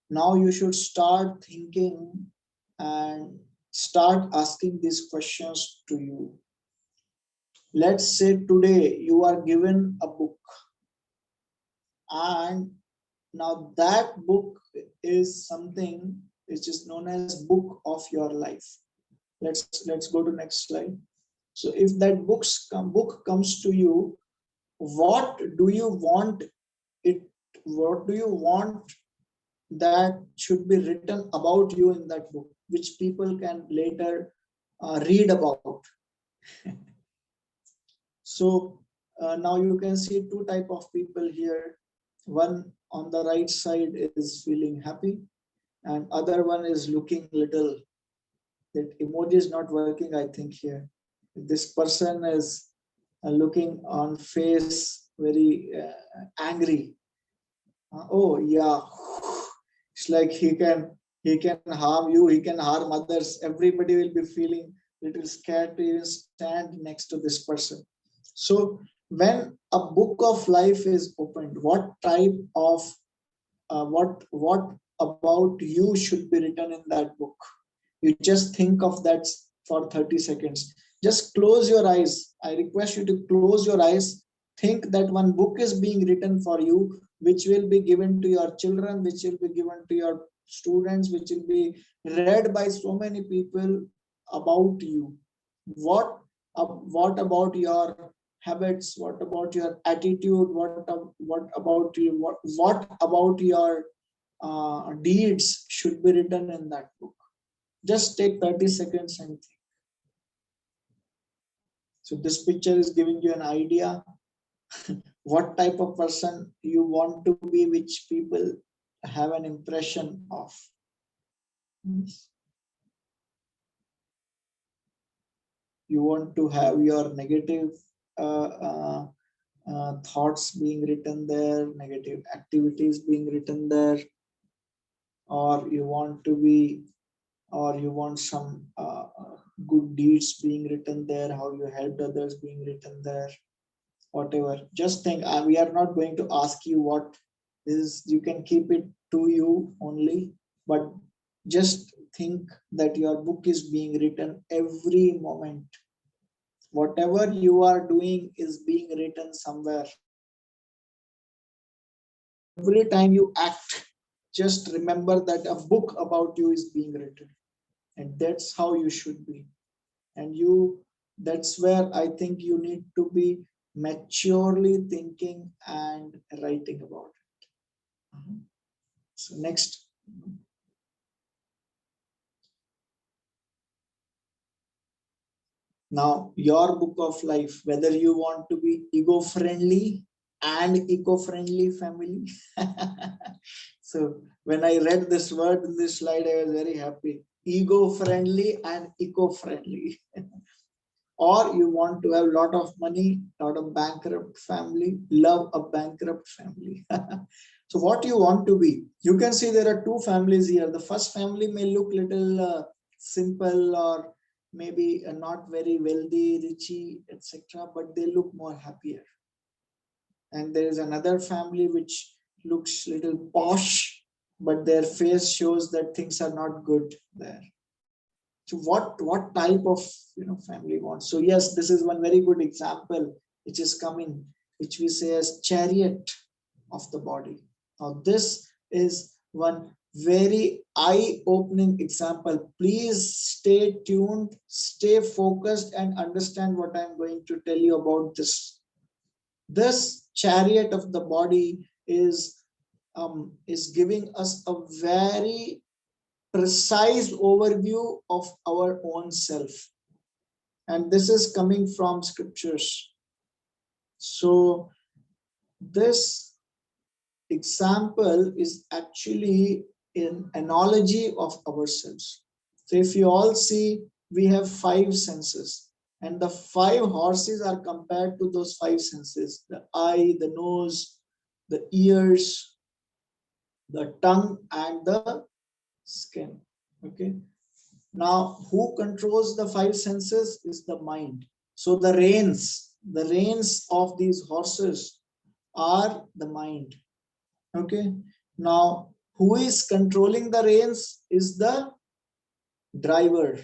Now you should start thinking and start asking these questions to you. let's say today you are given a book, and now that book is something which is known as book of your life. Let's go to next slide. So if that book comes to you, what do you want it? What do you want that should be written about you in that book, which people can later read about? So now you can see two type of people here. One on the right side is feeling happy, and other one is looking little. That emoji is not working, I think here. This person is looking on face very angry. Oh yeah, it's like he can harm you, he can harm others. Everybody will be feeling little scared to even stand next to this person. So when a book of life is opened, what type of what about you should be written in that book? You just think of that for 30 seconds. Just close your eyes. I request you to close your eyes. Think that one book is being written for you, which will be given to your children, which will be given to your students, which will be read by so many people about you. What about your habits? What about your attitude? What about you? What about your deeds should be written in that book? Just take 30 seconds and think. So this picture is giving you an idea what type of person you want to be, which people have an impression of. You want to have your negative thoughts being written there, negative activities being written there, or you want to be, or you want some good deeds being written there, how you helped others being written there, whatever. Just think, we are not going to ask you what is, you can keep it to you only, but just think that your book is being written every moment. Whatever you are doing is being written somewhere. Every time you act, just remember that a book about you is being written, and that's how you should be. And that's where I think you need to be maturely thinking and writing about it. So next. Now your book of life, whether you want to be ego-friendly and eco-friendly family. So when I read this word in this slide, I was very happy. Ego-friendly and eco-friendly. Or you want to have a lot of money, lot of bankrupt family, love a bankrupt family. So what you want to be, you can see there are two families here. The first family may look little simple, or maybe not very wealthy, richy, etc., but they look more happier. And there is another family which looks little posh, but their face shows that things are not good there. So what type of family wants? So yes, this is one very good example which is coming, which we say as chariot of the body. Now this is one very eye-opening example. Please stay tuned, stay focused, and understand what I'm going to tell you about this. This chariot of the body is giving us a very precise overview of our own self, and this is coming from scriptures. So this example is actually an analogy of ourselves. So if you all see, we have 5 senses, and the 5 horses are compared to those 5 senses: the eye, the nose, the ears, the tongue, and the skin. Okay. Now, who controls the 5 senses is the mind. So the reins of these horses are the mind. Okay. Now, who is controlling the reins is the driver,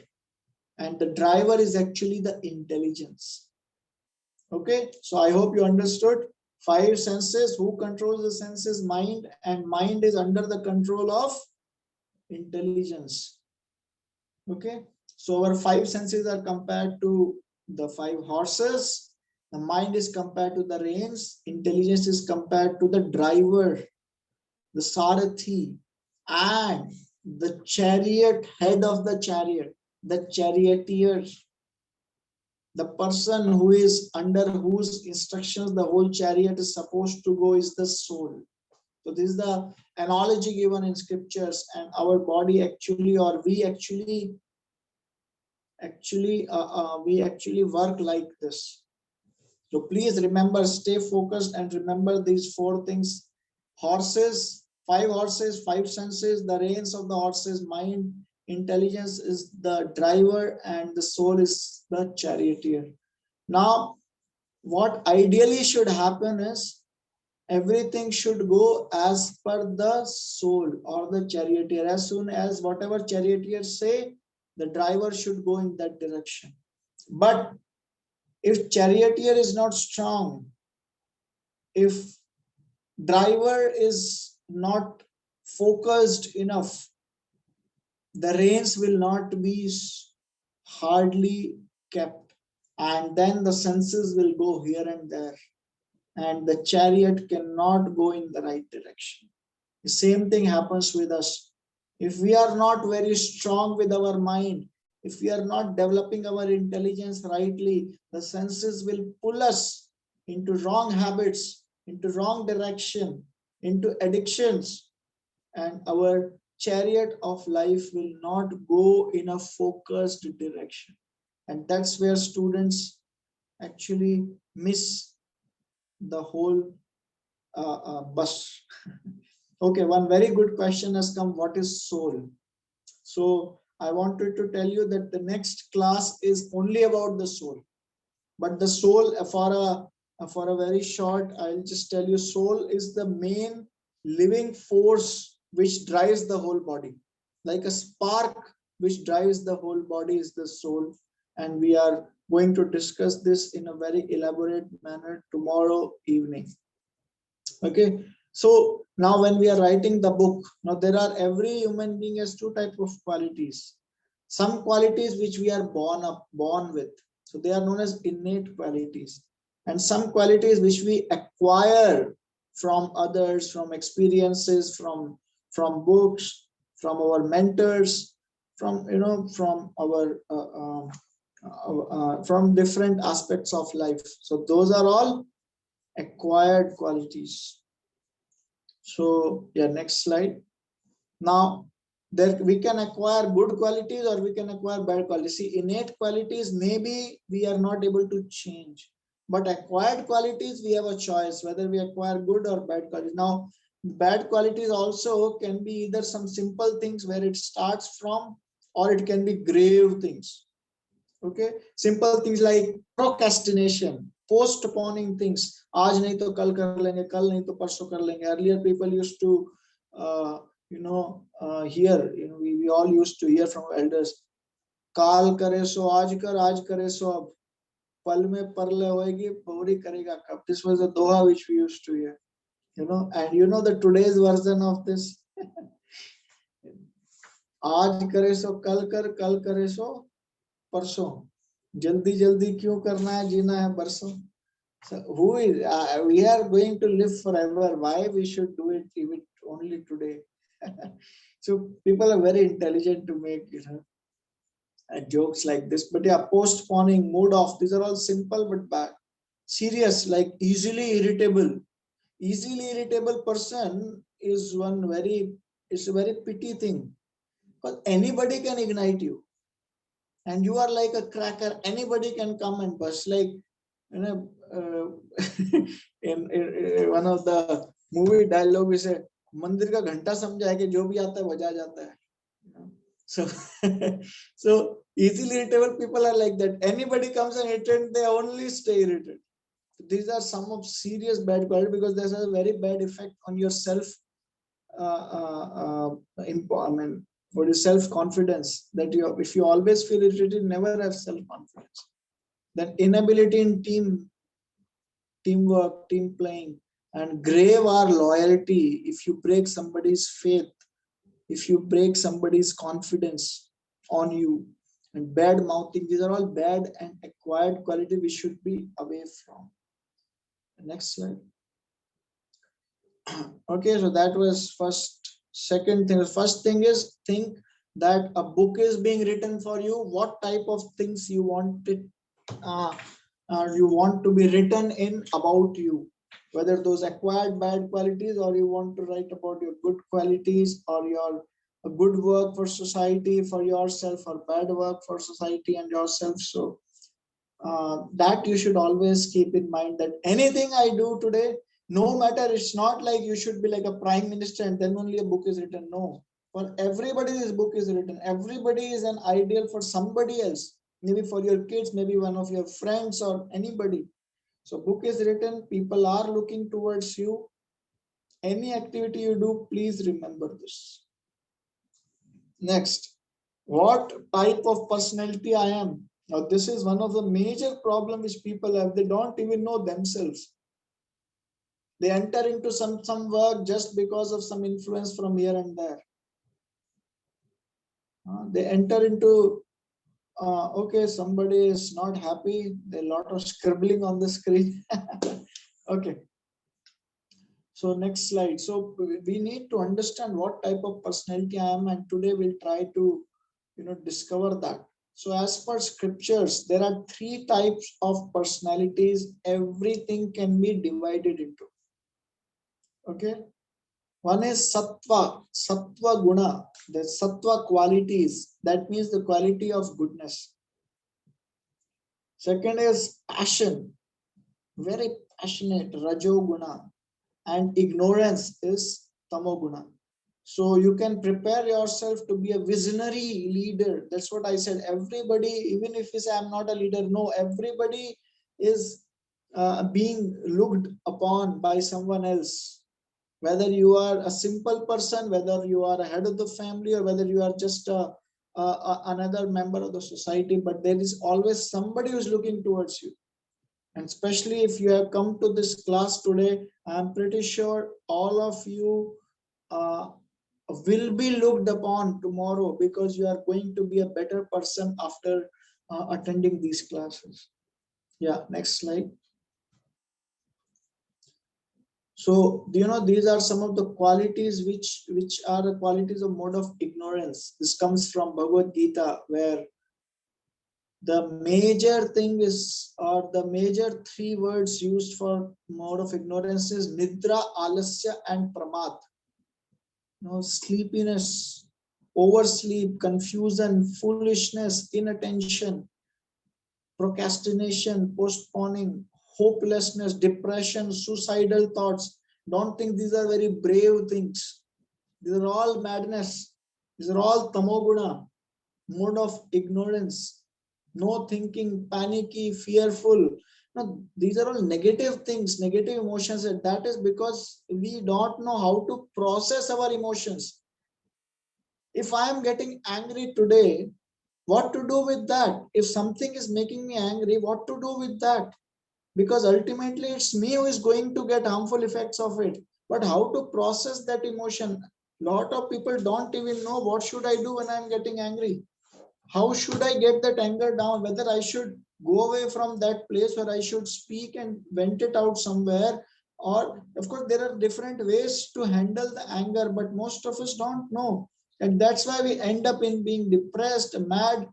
and the driver is actually the intelligence. Okay, so I hope you understood. 5 senses. Who controls the senses? Mind, and mind is under the control of intelligence. Okay, so our 5 senses are compared to the 5 horses. The mind is compared to the reins. Intelligence is compared to the driver, the Sarathi, and the chariot, head of the chariot, the charioteer. The person who is under whose instructions the whole chariot is supposed to go is the soul. So this is the analogy given in scriptures, and our body actually, or we actually work like this. So please remember, stay focused and remember these 4 things. Horses, 5 horses, 5 senses, the reins of the horses, mind, intelligence is the driver, and the soul is the charioteer. Now, what ideally should happen is everything should go as per the soul or the charioteer. As soon as whatever charioteer say, the driver should go in that direction. But if charioteer is not strong, if driver is not focused enough, the reins will not be hardly kept, and then the senses will go here and there, and the chariot cannot go in the right direction. The same thing happens with us. If we are not very strong with our mind, if we are not developing our intelligence rightly, the senses will pull us into wrong habits, into wrong direction, into addictions, and our chariot of life will not go in a focused direction. And that's where students actually miss the whole bus. Okay, one very good question has come. What is soul? So I wanted to tell you that the next class is only about the soul. But the soul, for a very short, I'll just tell you, soul is the main living force which drives the whole body. Like a spark which drives the whole body is the soul. And we are going to discuss this in a very elaborate manner tomorrow evening. Okay, so now when we are writing the book, now there are, every human being has 2 types of qualities. Some qualities which we are born with, so they are known as innate qualities, and some qualities which we acquire from others, from experiences, from books, from our mentors, from from our from different aspects of life. So those are all acquired qualities. So yeah, next slide. Now there we can acquire good qualities or we can acquire bad qualities. See, innate qualities maybe we are not able to change, but acquired qualities we have a choice whether we acquire good or bad qualities. Now bad qualities also can be either some simple things where it starts from, or it can be grave things. Okay, simple things like procrastination, postponing things. आज नहीं तो कल कर लेंगे, कल नहीं तो परसों कर लेंगे. Earlier people used to hear, we all used to hear from elders, काल करे सो आज कर, आज करे सो अब, पल में परले होएगी, भौरी करेगा कब. This was a doha which we used to hear, and the today's version of this, आज करे सो कल कर, कल करे सो परसों, जल्दी जल्दी क्यों करना है, जीना है बरसों. So who is we are going to live forever, why we should do it even only today? So people are very intelligent to make jokes like this. But yeah, postponing, mood off, these are all simple but bad. Serious, like easily irritable person is it's a very pity thing, because anybody can ignite you. And you are like a cracker, anybody can come and burst. Like in one of the movie dialogue we say, मंदिर का घंटा समझा है कि जो भी आता है बजा जाता है. So easily irritable people are like that. Anybody comes and irritate, they only stay irritated. These are some of serious bad quality, because there's a very bad effect on your self what is self-confidence, that if you always feel irritated, never have self-confidence. Then inability in team teamwork, team playing, and grave our loyalty. If you break somebody's faith, if you break somebody's confidence on you, and bad mouthing, these are all bad and acquired quality we should be away from. Next slide. Okay, so that was first. Second thing, the first thing is think that a book is being written for you. What type of things you want it, you want to be written in about you, whether those acquired bad qualities, or you want to write about your good qualities, or your good work for society, for yourself, or bad work for society and yourself. So that you should always keep in mind, that anything I do today, no matter, it's not like you should be like a prime minister and then only a book is written. No, for everybody this book is written. Everybody is an ideal for somebody else, maybe for your kids, maybe one of your friends, or anybody. So book is written, people are looking towards you. Any activity you do, please remember this. Next, what type of personality I am. Now, this is one of the major problems which people have. They don't even know themselves. They enter into some work just because of some influence from here and there. They enter into, okay, somebody is not happy. There are a lot of scribbling on the screen. Okay. So next slide. So we need to understand what type of personality I am, and today we'll try to, discover that. So as per scriptures, there are 3 types of personalities. Everything can be divided into. Okay. One is sattva guna, the sattva qualities. That means the quality of goodness. Second is passion, very passionate, rajoguna. And ignorance is tamoguna. So you can prepare yourself to be a visionary leader. That's what I said. Everybody, even if you say I'm not a leader, no, everybody is being looked upon by someone else. Whether you are a simple person, whether you are a head of the family, or whether you are just another member of the society, but there is always somebody who's looking towards you. And especially if you have come to this class today, I'm pretty sure all of you will be looked upon tomorrow, because you are going to be a better person after attending these classes. Yeah, next slide. So, these are some of the qualities which are the qualities of mode of ignorance. This comes from Bhagavad Gita, where the major thing is, or the major 3 words used for mode of ignorance is nidra, alasya, and pramad. Sleepiness, oversleep, confusion, foolishness, inattention, procrastination, postponing, hopelessness, depression, suicidal thoughts. Don't think these are very brave things. These are all madness. These are all tamoguna, mode of ignorance. No thinking, panicky, fearful. Now, these are all negative things, negative emotions. And that is because we don't know how to process our emotions. If I am getting angry today, what to do with that? If something is making me angry, what to do with that? Because ultimately it's me who is going to get harmful effects of it. But how to process that emotion? Lot of people don't even know what should I do when I'm getting angry. How should I get that anger down? Whether I should go away from that place, or I should speak and vent it out somewhere. Or, of course, there are different ways to handle the anger, but most of us don't know. And that's why we end up in being depressed, mad,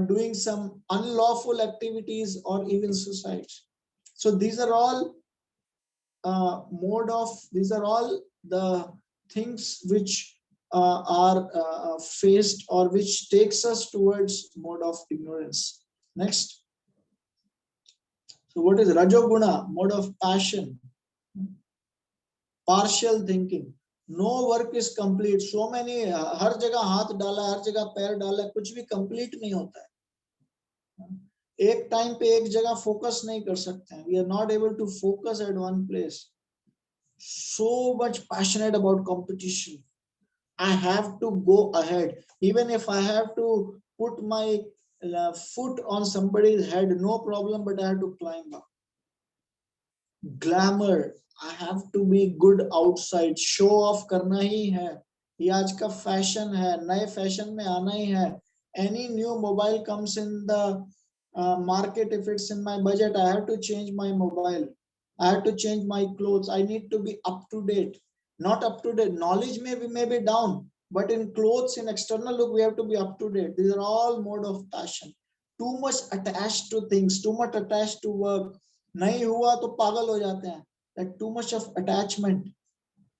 doing some unlawful activities, or even suicide. So these are all these are all the things which are faced, or which takes us towards mode of ignorance. Next. So what is rajoguna? Mode of passion. Partial thinking. No work is complete. So many, हर जगह हाथ डाला, हर जगह पैर डाला, कुछ भी complete नहीं होता है. एक टाइम पे एक जगह फोकस नहीं कर सकते हैं. We are not able to focus at one place. So much passionate about competition. I have to go ahead. Even if I have to put my foot on somebody's head, no problem, but I have to climb up. Glamour. I have to be good outside. Show off करना ही है. ये आज का fashion है. नए fashion में आना ही है. Any new mobile comes in the market, if it's in my budget, I have to change my mobile. I have to change my clothes. I need to be up to date. Not up to date. Knowledge may be down, but in clothes, in external look, we have to be up to date. These are all mode of passion. Too much attached to things, too much attached to work. नहीं हुआ तो पागल हो जाते हैं. That too much of attachment.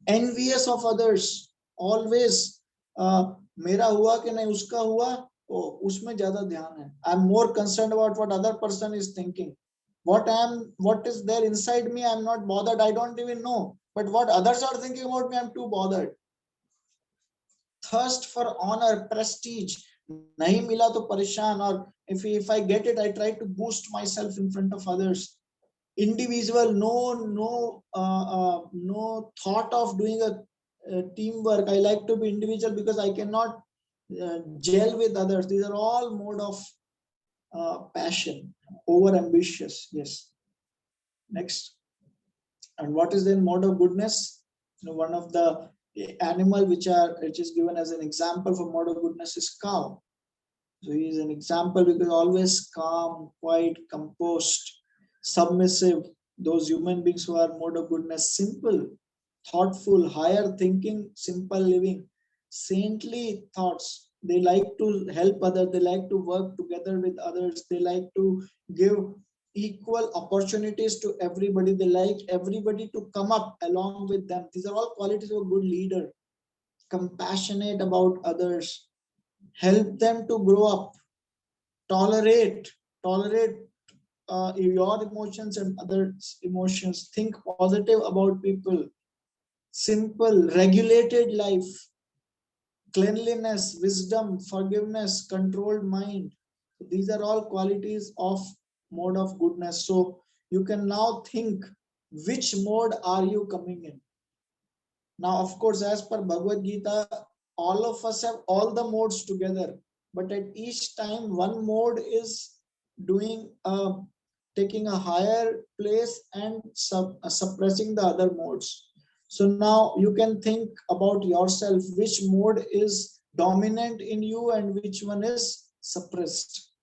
Envious of others. Always. मेरा हुआ कि नहीं उसका हुआ. Oh, उसमें ज़्यादा ध्यान है. I'm more concerned about what other person is thinking. What is there inside me, I'm not bothered. I don't even know. But what others are thinking about me, I'm too bothered. Thirst for honor, prestige. नहीं मिला तो परेशान. Or if I get it, I try to boost myself in front of others. Individual, no thought of doing a teamwork. I like to be individual because I cannot gel with others. These are all mode of passion. Over ambitious. Yes. Next. And what is then mode of goodness? One of the animal which is given as an example for mode of goodness is cow. So he is an example because always calm, quiet, composed, submissive. Those human beings who are mode of goodness, simple, thoughtful, higher thinking, simple living, saintly thoughts. They like to help others. They like to work together with others. They like to give equal opportunities to everybody. They like everybody to come up along with them. These are all qualities of a good leader. Compassionate about others. Help them to grow up. Tolerate your emotions and others' emotions. Think positive about people. Simple, regulated life. Cleanliness, wisdom, forgiveness, controlled mind. These are all qualities of mode of goodness. So you can now think, which mode are you coming in? Now, of course, as per Bhagavad Gita, all of us have all the modes together, but at each time one mode is taking a higher place and suppressing the other modes. So now you can think about yourself, which mode is dominant in you and which one is suppressed.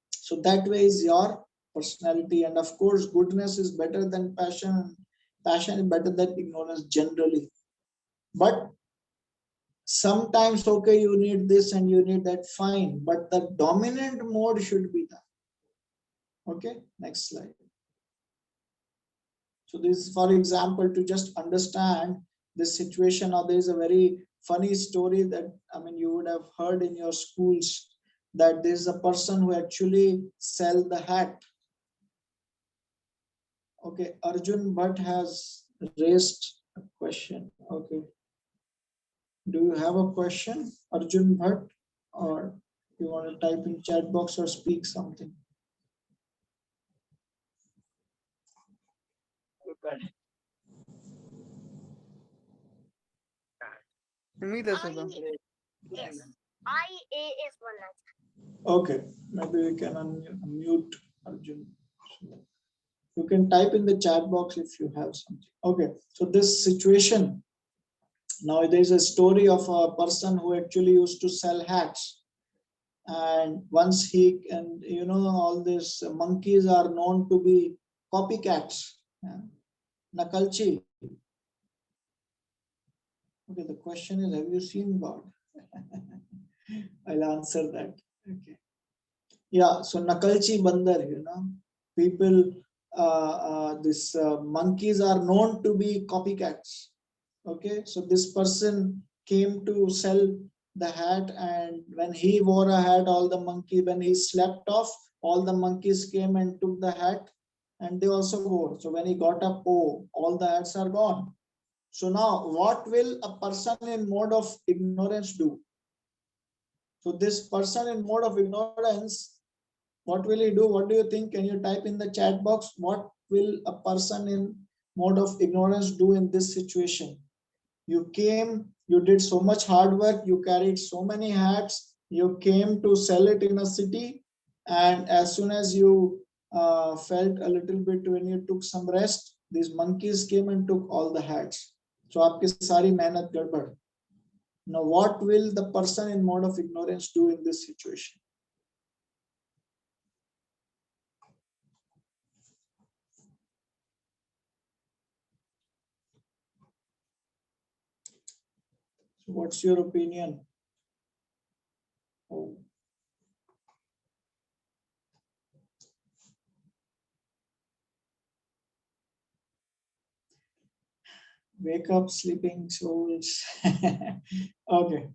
So that way is your personality. And of course, goodness is better than passion. Passion is better than ignorance generally. But sometimes, okay, you need this and you need that, fine. But the dominant mode should be that. Okay, next slide. So this is, for example, to just understand this situation. Now there is a very funny story that, I mean, you would have heard in your schools, that there is a person who actually sell the hat. Okay, Arjun Bhatt has raised a question. Okay. Do you have a question, Arjun Bhatt, or you want to type in chat box or speak something? Yes. IAS 1. Okay, maybe we can unmute Arjun. You can type in the chat box if you have something. Okay, so this situation, now there is a story of a person who actually used to sell hats. And once and all these monkeys are known to be copycats. Nakalchi. Okay, the question is, have you seen God? I'll answer that. Okay. Yeah, so Nakalchi Bandar, people, monkeys are known to be copycats. Okay, so this person came to sell the hat, and when he wore a hat, all the monkeys, when he slept off, all the monkeys came and took the hat, and they also wore. So when he got up, oh, all the hats are gone. So now, what will a person in mode of ignorance do? So this person in mode of ignorance, what will he do? What do you think? Can you type in the chat box? What will a person in mode of ignorance do in this situation? You came, you did so much hard work, you carried so many hats, you came to sell it in a city, and as soon as you felt a little bit, when you took some rest, these monkeys came and took all the hats. So आपकी सारी मेहनत गड़बड़. Now what will the person in mode of ignorance do in this situation? So what's your opinion? Oh. Wake up, sleeping souls. Okay.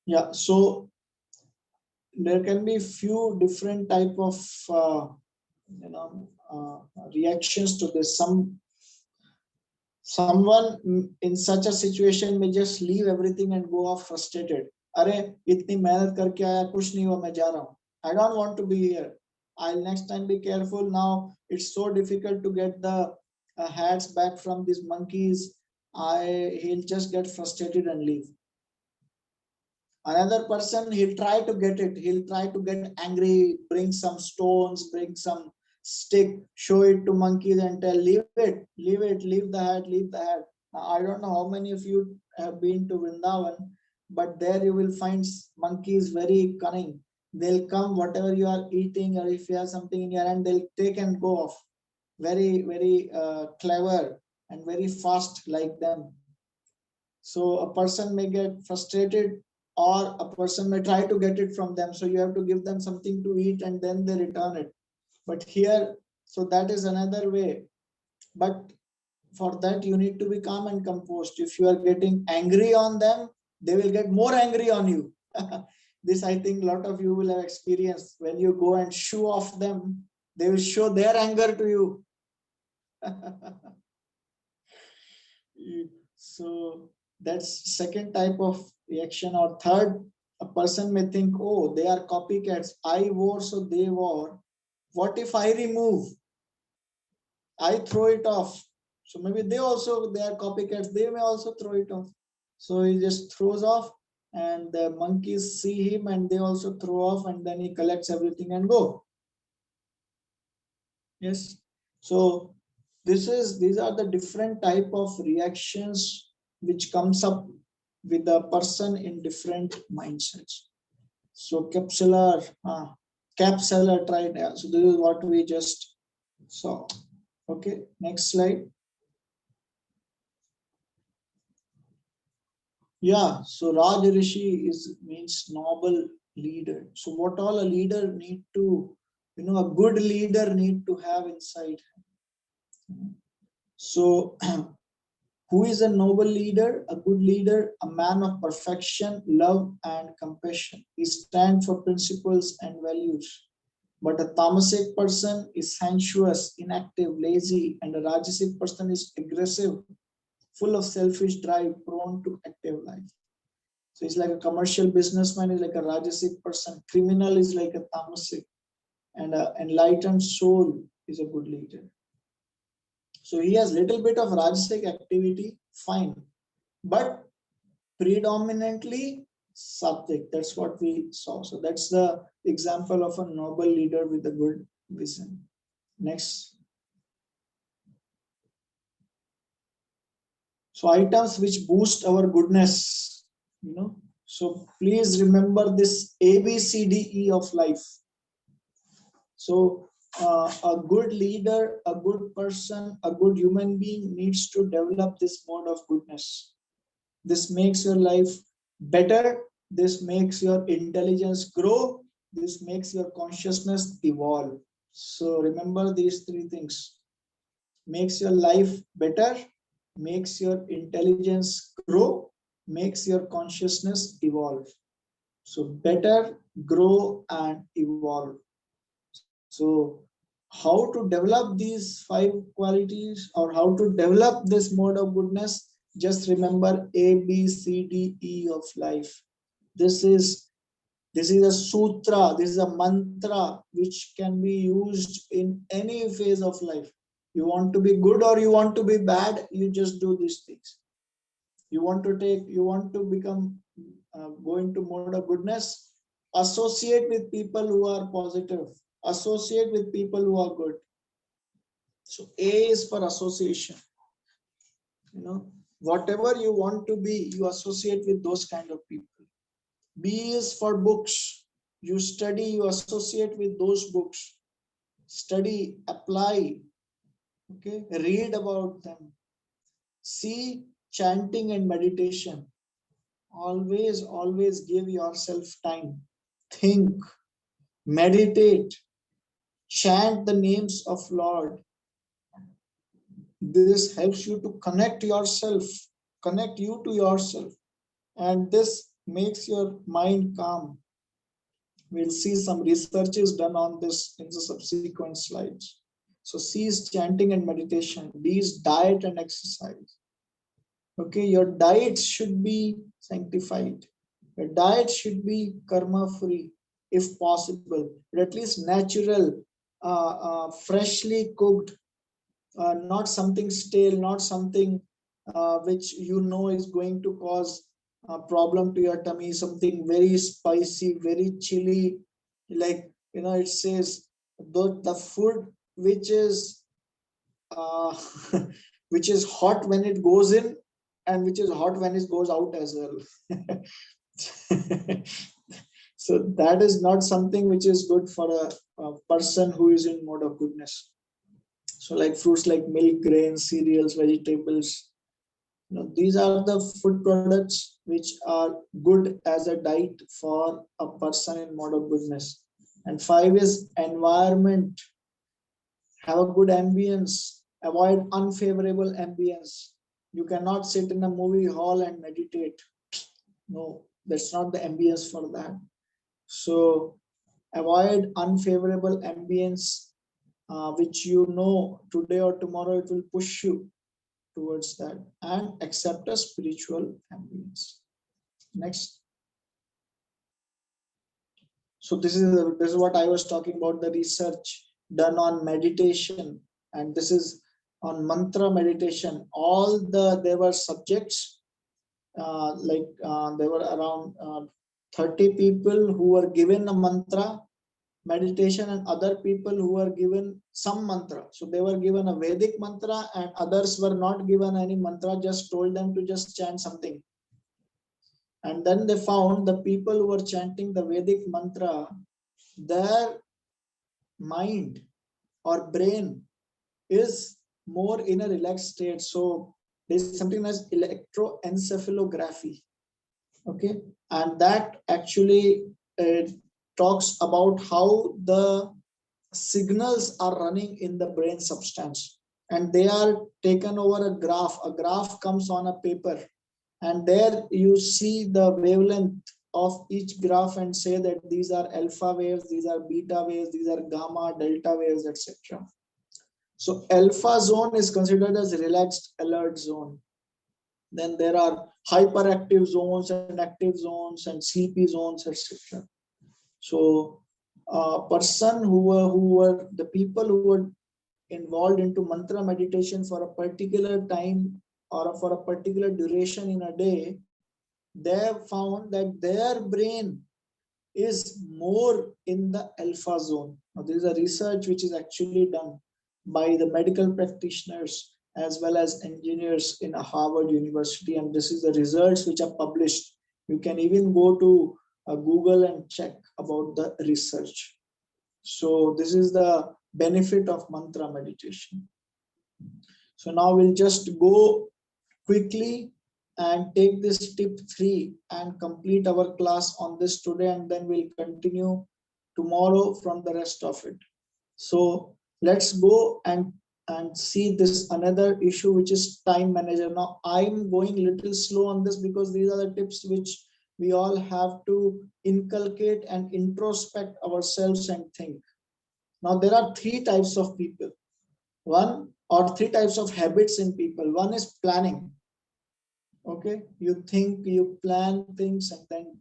Yeah, so there can be few different type of reactions to this. Someone in such a situation may just leave everything and go off frustrated. अरे इतनी मेहनत करके आया, कुछ नहीं हुआ, मैं जा रहा हूँ. I don't want to be here. I'll next time be careful. Now it's so difficult to get the hats back from these monkeys. He'll just get frustrated and leave. Another person, he'll try to get it. He'll try to get angry, bring some stones, bring some stick, show it to monkeys and tell, leave it, leave the hat, leave the hat. Now, I don't know how many of you have been to Vrindavan, but there you will find monkeys very cunning. They'll come, whatever you are eating, or if you have something in your hand, they'll take and go off. Very, very clever and very fast like them. So a person may get frustrated, or a person may try to get it from them. So you have to give them something to eat and then they return it. But here, so that is another way. But for that, you need to be calm and composed. If you are getting angry on them, they will get more angry on you. This, I think, a lot of you will have experienced. When you go and shoo off them, they will show their anger to you. So that's second type of reaction. Or third, a person may think, oh, they are copycats. I wore, so they wore. What if I remove? I throw it off. So maybe they are copycats. They may also throw it off. So he just throws off, and the monkeys see him and they also throw off, and then he collects everything and go. Yes. So these are the different type of reactions which comes up with a person in different mindsets. So capsular tried. So this is what we just saw. Okay, next slide. Yeah, so Raj Rishi means noble leader. So what all a leader need to, a good leader need to have inside. So who is a noble leader? A good leader, a man of perfection, love and compassion. He stands for principles and values. But a tamasic person is sensuous, inactive, lazy, and a rajasic person is aggressive, full of selfish drive, prone to active life. So he's like a commercial businessman is like a rajasic person. Criminal is like a tamasic, and an enlightened soul is a good leader. So he has little bit of rajasic activity, fine, but predominantly sattvic. That's what we saw. So that's the example of a noble leader with a good vision. Next. So items which boost our goodness, So please remember this ABCDE of life. So a good leader, a good person, a good human being needs to develop this mode of goodness. This makes your life better. This makes your intelligence grow. This makes your consciousness evolve. So remember these three things. Makes your life better, makes your intelligence grow, makes your consciousness evolve. So better, grow and evolve. So how to develop these 5 qualities, or how to develop this mode of goodness? Just remember ABCDE of life. This is a sutra, this is a mantra which can be used in any phase of life. You want to be good or you want to be bad, you just do these things. You want to become go into mode of goodness, associate with people who are positive. associate with people who are good. So A is for association. Whatever you want to be, you associate with those kind of people. B is for books. You study, you associate with those books. Study, apply, okay, read about them. C, chanting and meditation. Always give yourself time. Think, meditate, chant the names of Lord. This helps you to connect yourself, connect you to yourself, and this makes your mind calm. We'll see some research is done on this in the subsequent slides. So C is chanting and meditation. D is diet and exercise. Okay, your diet should be sanctified. Your diet should be karma free if possible, but at least natural, freshly cooked, not something stale, not something which is going to cause a problem to your tummy, something very spicy, very chilly, like it says the food which is which is hot when it goes in and which is hot when it goes out as well. So that is not something which is good for a person who is in mode of goodness. So like fruits like milk, grains, cereals, vegetables, these are the food products which are good as a diet for a person in mode of goodness. And 5 is environment. Have a good ambience. Avoid unfavorable ambience. You cannot sit in a movie hall and meditate. No, that's not the ambience for that. So avoid unfavorable ambience, which today or tomorrow it will push you towards that, and accept a spiritual ambience. Next. So this is what I was talking about, the research done on meditation, and this is on mantra meditation. There were subjects, there were around 30 people who were given a mantra meditation, and other people who were given some mantra. So they were given a Vedic mantra, and others were not given any mantra, just told them to just chant something. And then they found the people who were chanting the Vedic mantra, their mind or brain is more in a relaxed state. So there's something as electroencephalography. Okay, and that actually talks about how the signals are running in the brain substance, and they are taken over a graph comes on a paper, and there you see the wavelength of each graph and say that these are alpha waves, these are beta waves, these are gamma, delta waves, etc. So alpha zone is considered as relaxed alert zone. Then there are hyperactive zones and active zones and sleepy zones, etc. So person the people who were involved into mantra meditation for a particular time or for a particular duration in a day, they found that their brain is more in the alpha zone. Now, there is a research which is actually done by the medical practitioners as well as engineers in a Harvard University, and this is the results which are published. You can even go to Google and check about the research. So this is the benefit of mantra meditation. So now we'll just go quickly and take this tip 3 and complete our class on this today, and then we'll continue tomorrow from the rest of it. So let's go and see this another issue, which is time manager. Now I'm going a little slow on this because these are the tips which we all have to inculcate and introspect ourselves and think. Now there are 3 types of people. 3 types of habits in people. One is planning. Okay, you think, you plan things, and then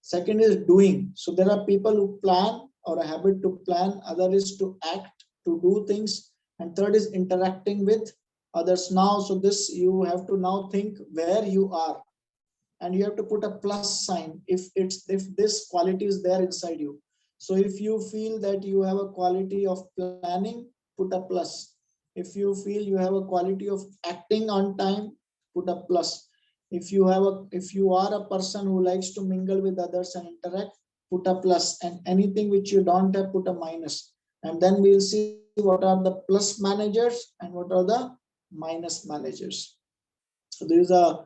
second is doing. So there are people who plan or a habit to plan, other is to act, to do things, and third is interacting with others. Now, so this you have to now think where you are, and you have to put a plus sign if this quality is there inside you. So if you feel that you have a quality of planning, put a plus. If you feel you have a quality of acting on time, put a plus. If you are a person who likes to mingle with others and interact, put a plus. And anything which you don't have, put a minus. And then we'll see what are the plus managers and what are the minus managers. So there is a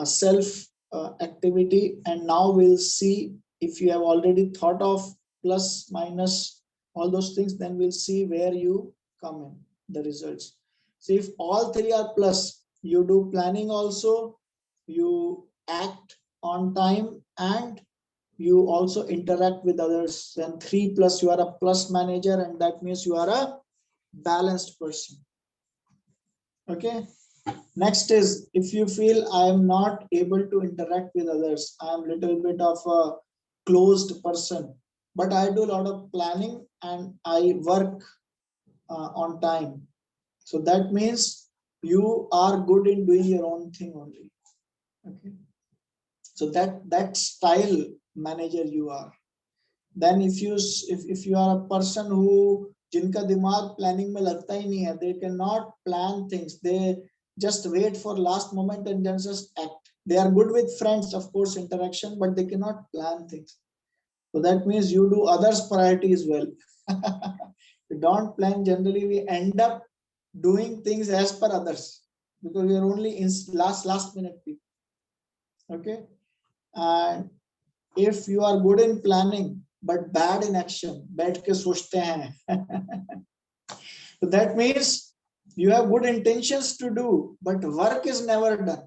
self activity, and now we'll see if you have already thought of plus, minus, all those things, then we'll see where you come in the results. So if all three are plus, you do planning also, you act on time, and you also interact with others. Then 3 plus, you are a plus manager, and that means you are a balanced person. Okay. Next is, if you feel I am not able to interact with others, I am little bit of a closed person, but I do a lot of planning and I work on time. So that means you are good in doing your own thing only. Okay. So that style manager you are. Then if you are a person who जिनका दिमाग planning में लगता ही नहीं है, they cannot plan things, they just wait for last moment and then just act. They are good with friends, of course, interaction, but they cannot plan things. So that means you do others' priorities well. We don't plan, generally we end up doing things as per others because we are only in last minute people. Okay. And if you are good in planning but bad in action, बैठ के सोचते हैं. So that means you have good intentions to do, but work is never done.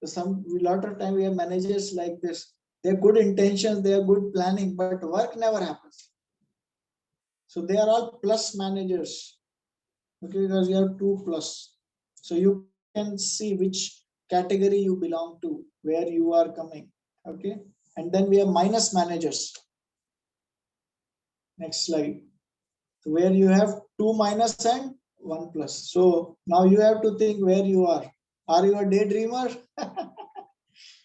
So a lot of time we have managers like this. They have good intentions, they have good planning, but work never happens. So they are all plus managers. Okay, because you have 2 plus. So you can see which category you belong to, where you are coming. Okay. And then we have minus managers. Next slide. So where you have 2 minus and 1 plus. So now you have to think where you are. Are you a daydreamer?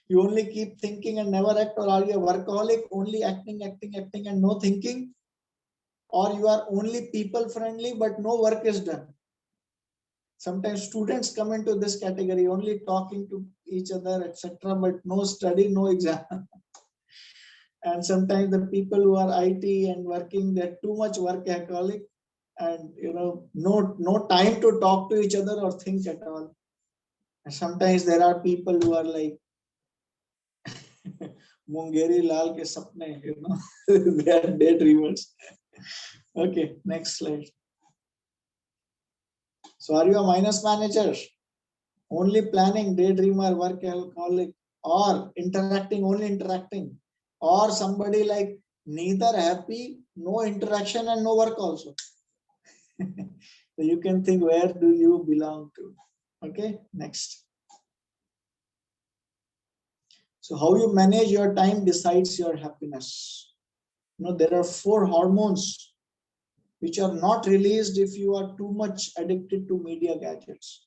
You only keep thinking and never act, or are you a workaholic, only acting and no thinking? Or you are only people friendly but no work is done? Sometimes students come into this category, only talking to each other, etc., but no study, no exam. And sometimes the people who are IT and working, they're too much workaholic, and no time to talk to each other or think at all. And sometimes there are people who are like Mungeri Lal ke sapne, they are daydreamers. Okay, next slide. So are you a minus manager? Only planning, daydreamer, workaholic, or interacting, only interacting, or somebody like neither happy, no interaction and no work also. So you can think, where do you belong to? Okay, next. So how you manage your time decides your happiness. There are 4 hormones which are not released if you are too much addicted to media gadgets.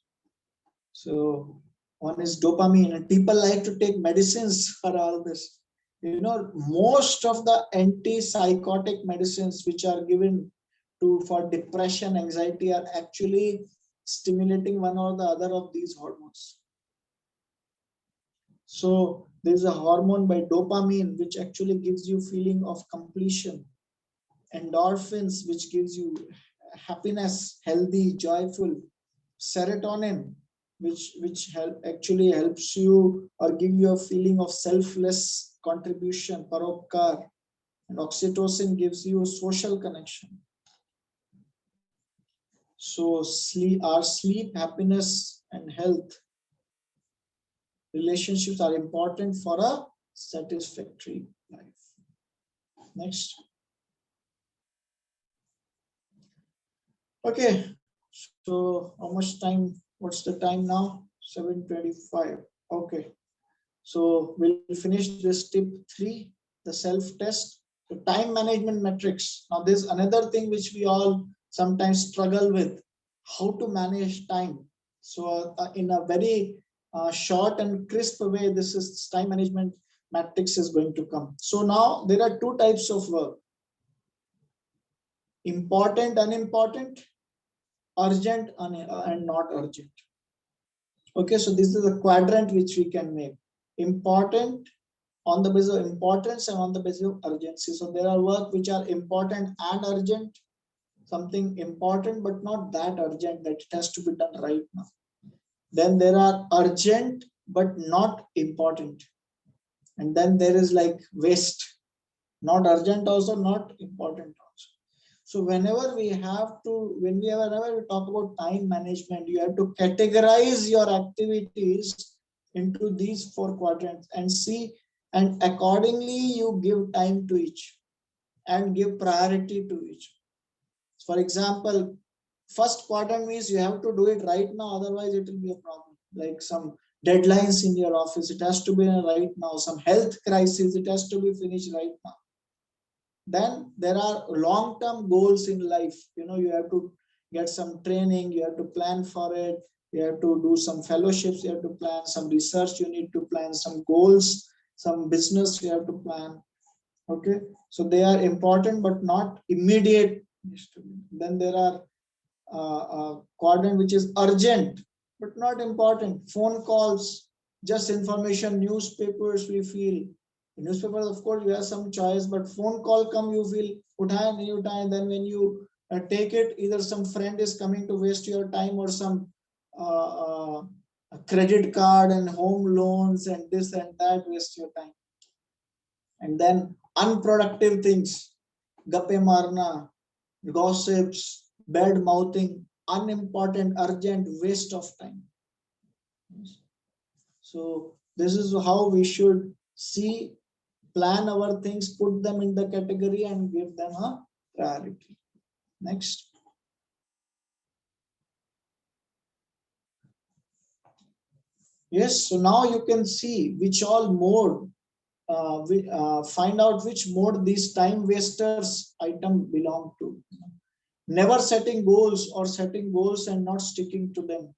So one is dopamine, and people like to take medicines for all this. Most of the antipsychotic medicines which are given for depression, anxiety are actually stimulating one or the other of these hormones. So there's a hormone by dopamine which actually gives you feeling of completion. Endorphins, which gives you happiness, healthy, joyful. Serotonin, which actually helps you or give you a feeling of selfless contribution, paropkar. And oxytocin gives you social connection. So our sleep, happiness, and health relationships are important for a satisfactory life. Next. Okay, so how much time? What's the time now? 7:25. Okay, so we'll finish this tip 3, the self-test. The time management metrics. Now there's another thing which we all sometimes struggle with, how to manage time. So in a very short and crisp way, this is time management. matrix is going to come. So now there are two types of work: important, unimportant, urgent, and not urgent. Okay, so this is a quadrant which we can make: important on the basis of importance and on the basis of urgency. So there are work which are important and urgent, something important but not that urgent that it has to be done right now. Then there are urgent but not important. And then there is like waste, not urgent also, not important also. So whenever we talk about time management, you have to categorize your activities into these four quadrants and see, and accordingly you give time to each and give priority to each. For example, first quadrant means you have to do it right now, otherwise it will be a problem. Like some deadlines in your office, it has to be right now. Some health crisis, it has to be finished right now. Then there are long-term goals in life. You have to get some training, you have to plan for it, you have to do some fellowships, you have to plan some research, you need to plan some goals, some business you have to plan. Okay, so they are important but not immediate. Then there are quadrant which is urgent but not important. Phone calls, just information, newspapers, we feel. Newspapers, of course, you have some choice, but phone call come, you feel, then when you take it, either some friend is coming to waste your time or some credit card and home loans and this and that waste your time. And then unproductive things, gappe marna, gossips, bad mouthing, unimportant, urgent, waste of time. So this is how we should see, plan our things, put them in the category and give them a priority. Next. Yes, so now you can see which all mode, find out which mode these time wasters item belong to. Never setting goals or setting goals and not sticking to them.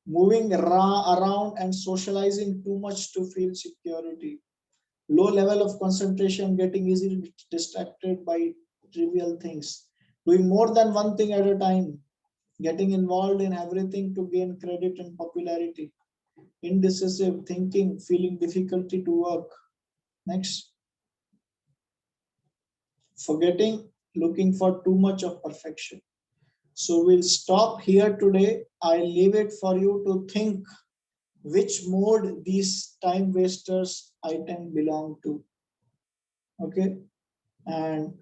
Moving around and socializing too much to feel security. Low level of concentration, getting easily distracted by trivial things. Doing more than one thing at a time. Getting involved in everything to gain credit and popularity. Indecisive thinking, feeling difficulty to work. Next. Forgetting, looking for too much of perfection. So we'll stop here today. I leave it for you to think which mode these time wasters item belong to. Okay, and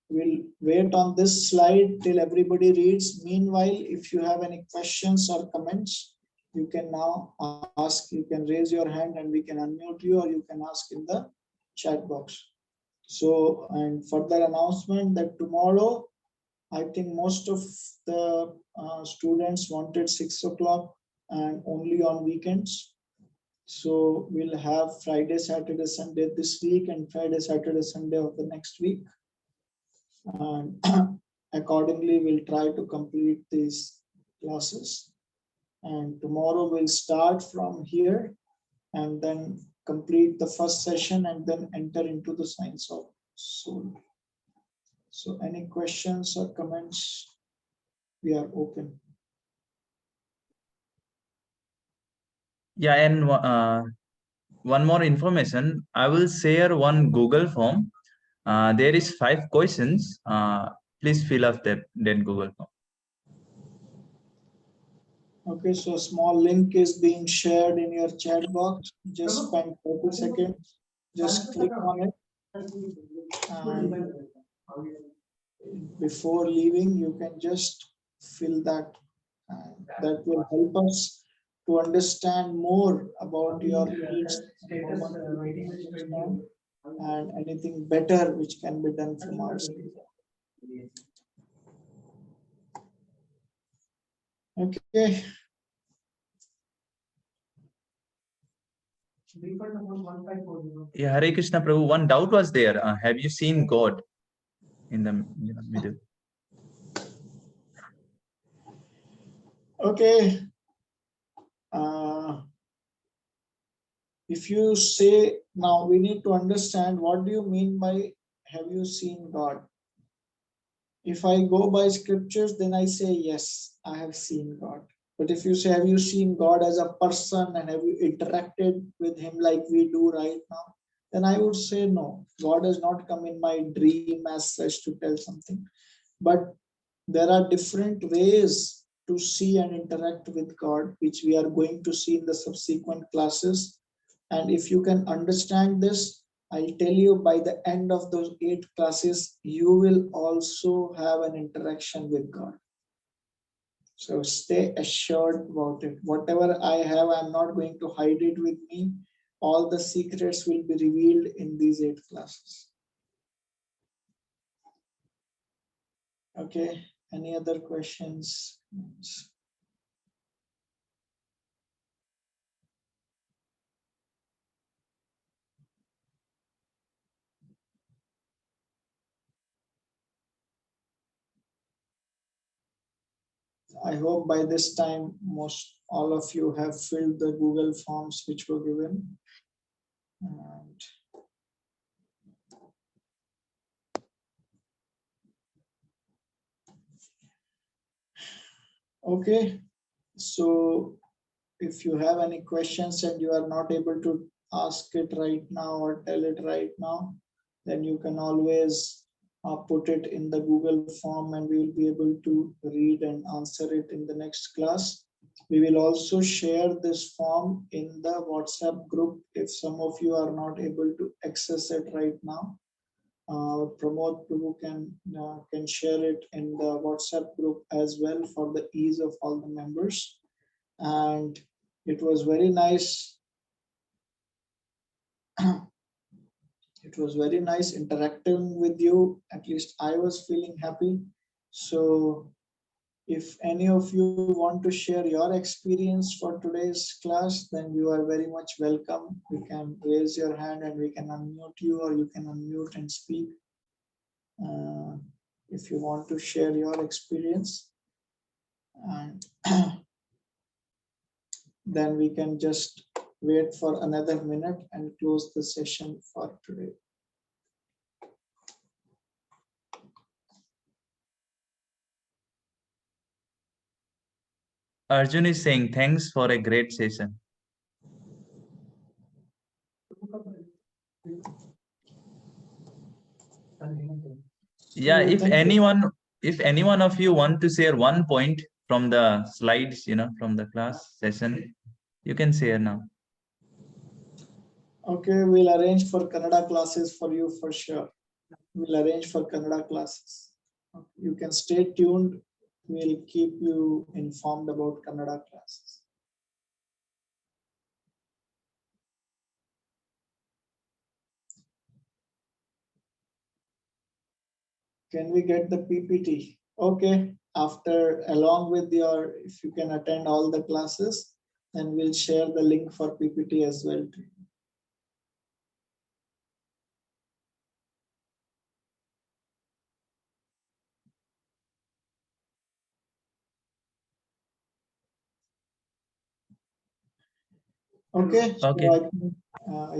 we'll wait on this slide till everybody reads. Meanwhile, if you have any questions or comments, you can now ask. You can raise your hand and we can unmute you, or you can ask in the chat box. So, and further announcement that tomorrow, I think most of the students wanted 6 o'clock and only on weekends. So we'll have Friday, Saturday, Sunday this week and Friday, Saturday, Sunday of the next week. And accordingly, we'll try to complete these classes. And tomorrow we'll start from here and then complete the first session and then enter into the science of soul. So any questions or comments? We are open. Yeah, and one more information. I will share one Google form. There is 5 questions. Please fill up that Google form. Okay, so a small link is being shared in your chat box. Just spend 30 seconds. Just click on it. And before leaving, you can just fill that. That will help us to understand more about your needs and anything better which can be done from our side. Okay. Yeah, Hare Krishna Prabhu, one doubt was there. Have you seen God in the middle? Okay. if you say, now we need to understand what do you mean by have you seen God? If I go by scriptures, then I say, yes, I have seen God. But if you say, have you seen God as a person and have you interacted with him like we do right now? Then I would say, no, God has not come in my dream as such to tell something. But there are different ways to see and interact with God, which we are going to see in the subsequent classes. And if you can understand this, I'll tell you by the end of those 8 classes, you will also have an interaction with God. So stay assured about it. Whatever I have, I'm not going to hide it with me. All the secrets will be revealed in these 8 classes. Okay, any other questions? I hope by this time, most all of you have filled the Google forms which were given. And okay, so if you have any questions and you are not able to ask it right now or tell it right now, then you can always put it in the Google form and we will be able to read and answer it in the next class. We will also share this form in the WhatsApp group if some of you are not able to access it right now. Pramod Prabhu can share it in the WhatsApp group as well for the ease of all the members. And it was very nice. It was very nice interacting with you. At least I was feeling happy. So if any of you want to share your experience for today's class, then you are very much welcome. You can raise your hand and we can unmute you, or you can unmute and speak. If you want to share your experience, and then we can just wait for another minute and close the session for today. Arjun is saying thanks for a great session. Yeah, So, if thank you. any one of you want to share one point from the slides, from the class session, you can share now. Okay, we'll arrange for Kannada classes for you for sure. We'll arrange for Kannada classes. You can stay tuned. We'll keep you informed about Kannada classes. Can we get the PPT? Okay, after along with your, if you can attend all the classes, then we'll share the link for PPT as well. Okay, so Okay. I think,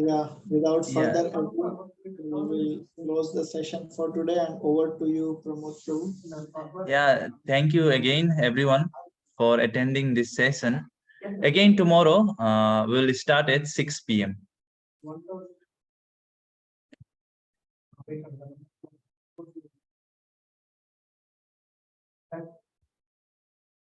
yeah, without Yeah. further ado, we will close the session for today, and over to you, Pramod Prabhu. Yeah, thank you again, everyone, for attending this session. Again, tomorrow, we'll start at 6 p.m.